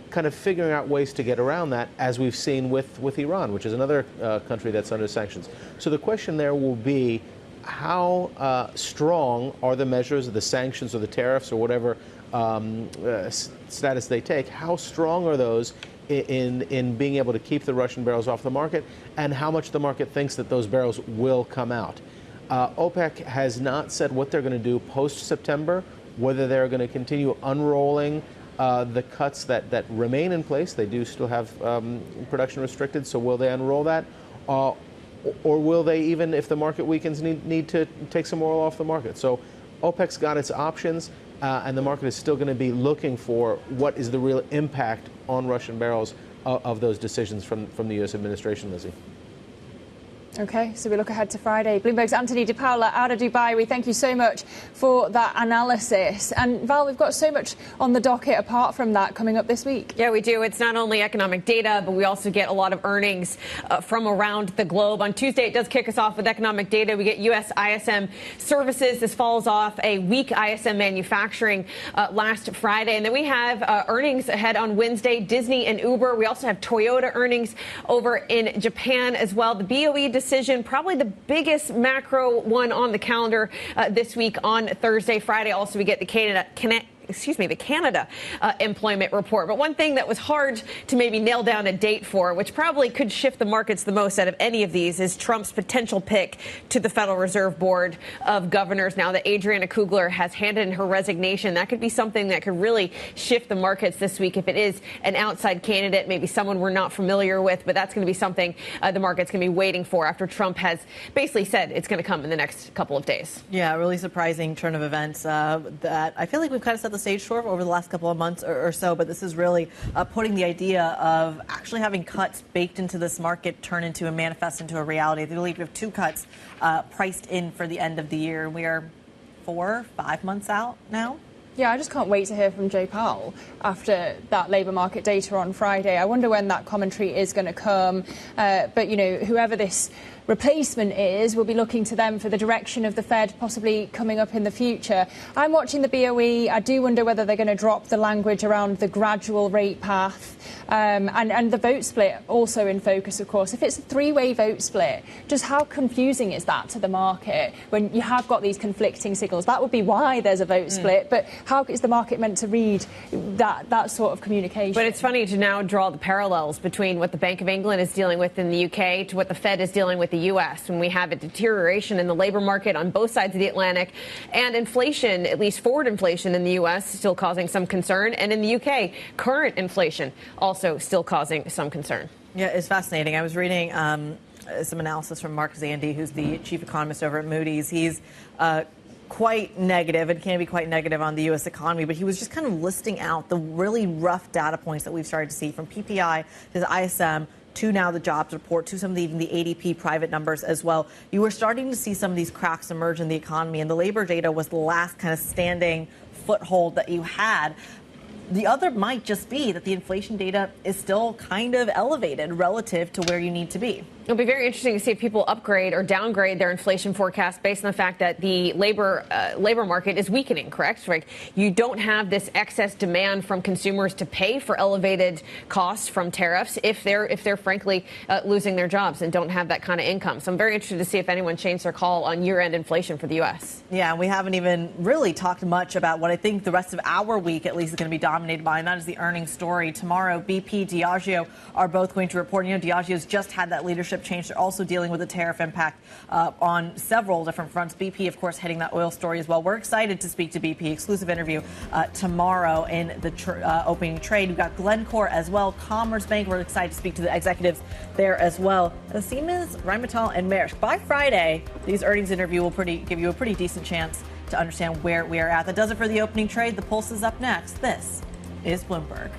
kind of figuring out ways to get around that, as we've seen with Iran, which is another country that's under sanctions. So the question there will be, how strong are the measures, the sanctions or the tariffs or whatever status they take? How strong are those in being able to keep the Russian barrels off the market, and how much the market thinks that those barrels will come out? OPEC has not said what they're going to do post-September, whether they're going to continue unrolling the cuts that remain in place. They do still have production restricted, so will they unroll that? Or will they, even if the market weakens, need to take some oil off the market? So OPEC's got its options, and the market is still going to be looking for what is the real impact on Russian barrels of those decisions from the U.S. administration, Lizzie. OK, so we look ahead to Friday. Bloomberg's Anthony De Paula out of Dubai. We thank you so much for that analysis. And Val, we've got so much on the docket apart from that coming up this week. Yeah, we do. It's not only economic data, but we also get a lot of earnings from around the globe. On Tuesday, it does kick us off with economic data. We get U.S. ISM services. This follows off a weak ISM manufacturing last Friday. And then we have earnings ahead on Wednesday, Disney and Uber. We also have Toyota earnings over in Japan as well. The BOE decision, probably the biggest macro one on the calendar this week on Thursday. Friday, also we get the Canada employment report. But one thing that was hard to maybe nail down a date for, which probably could shift the markets the most out of any of these, is Trump's potential pick to the Federal Reserve Board of Governors. Now that Adriana Kugler has handed in her resignation, that could be something that could really shift the markets this week if it is an outside candidate, maybe someone we're not familiar with. But that's going to be something the market's going to be waiting for after Trump has basically said it's going to come in the next couple of days. Yeah, really surprising turn of events that I feel like we've kind of set the stage for over the last couple of months or so, but this is really putting the idea of actually having cuts baked into this market turn into and manifest into a reality. I believe we have 2 cuts priced in for the end of the year. We are 4-5 months out now. Yeah, I just can't wait to hear from Jay Powell after that labour market data on Friday. I wonder when that commentary is going to come. But, whoever this replacement is. We'll be looking to them for the direction of the Fed possibly coming up in the future. I'm watching the BOE. I do wonder whether they're going to drop the language around the gradual rate path, and the vote split also in focus, of course. If it's a three-way vote split, just how confusing is that to the market when you have got these conflicting signals? That would be why there's a vote split, but how is the market meant to read that sort of communication? But it's funny to now draw the parallels between what the Bank of England is dealing with in the UK to what the Fed is dealing with the US, when we have a deterioration in the labor market on both sides of the Atlantic, and inflation, at least forward inflation in the US, still causing some concern, and in the UK, current inflation also still causing some concern. Yeah, it's fascinating. I was reading some analysis from Mark Zandi, who's the chief economist over at Moody's. He's quite negative and can be quite negative on the U.S. economy, but he was just kind of listing out the really rough data points that we've started to see, from PPI to the ISM to now the jobs report to some of even the ADP private numbers as well. You were starting to see some of these cracks emerge in the economy, and the labor data was the last kind of standing foothold that you had. The other might just be that the inflation data is still kind of elevated relative to where you need to be. It'll be very interesting to see if people upgrade or downgrade their inflation forecast based on the fact that the labor market is weakening, correct? Right? You don't have this excess demand from consumers to pay for elevated costs from tariffs if they're frankly losing their jobs and don't have that kind of income. So I'm very interested to see if anyone changed their call on year-end inflation for the U.S. Yeah, and we haven't even really talked much about what I think the rest of our week at least is going to be dominated by, and that is the earnings story. Tomorrow, BP, Diageo are both going to report. You know, Diageo's just had that leadership change. They're also dealing with the tariff impact on several different fronts. BP, of course, heading that oil story as well. We're excited to speak to BP. Exclusive interview tomorrow in the opening trade. We've got Glencore as well, Commerce Bank. We're excited to speak to the executives there as well. Siemens, Rheinmetall, and Maersk. By Friday, these earnings interview will give you a pretty decent chance to understand where we are at. That does it for the opening trade. The Pulse is up next. This is Bloomberg.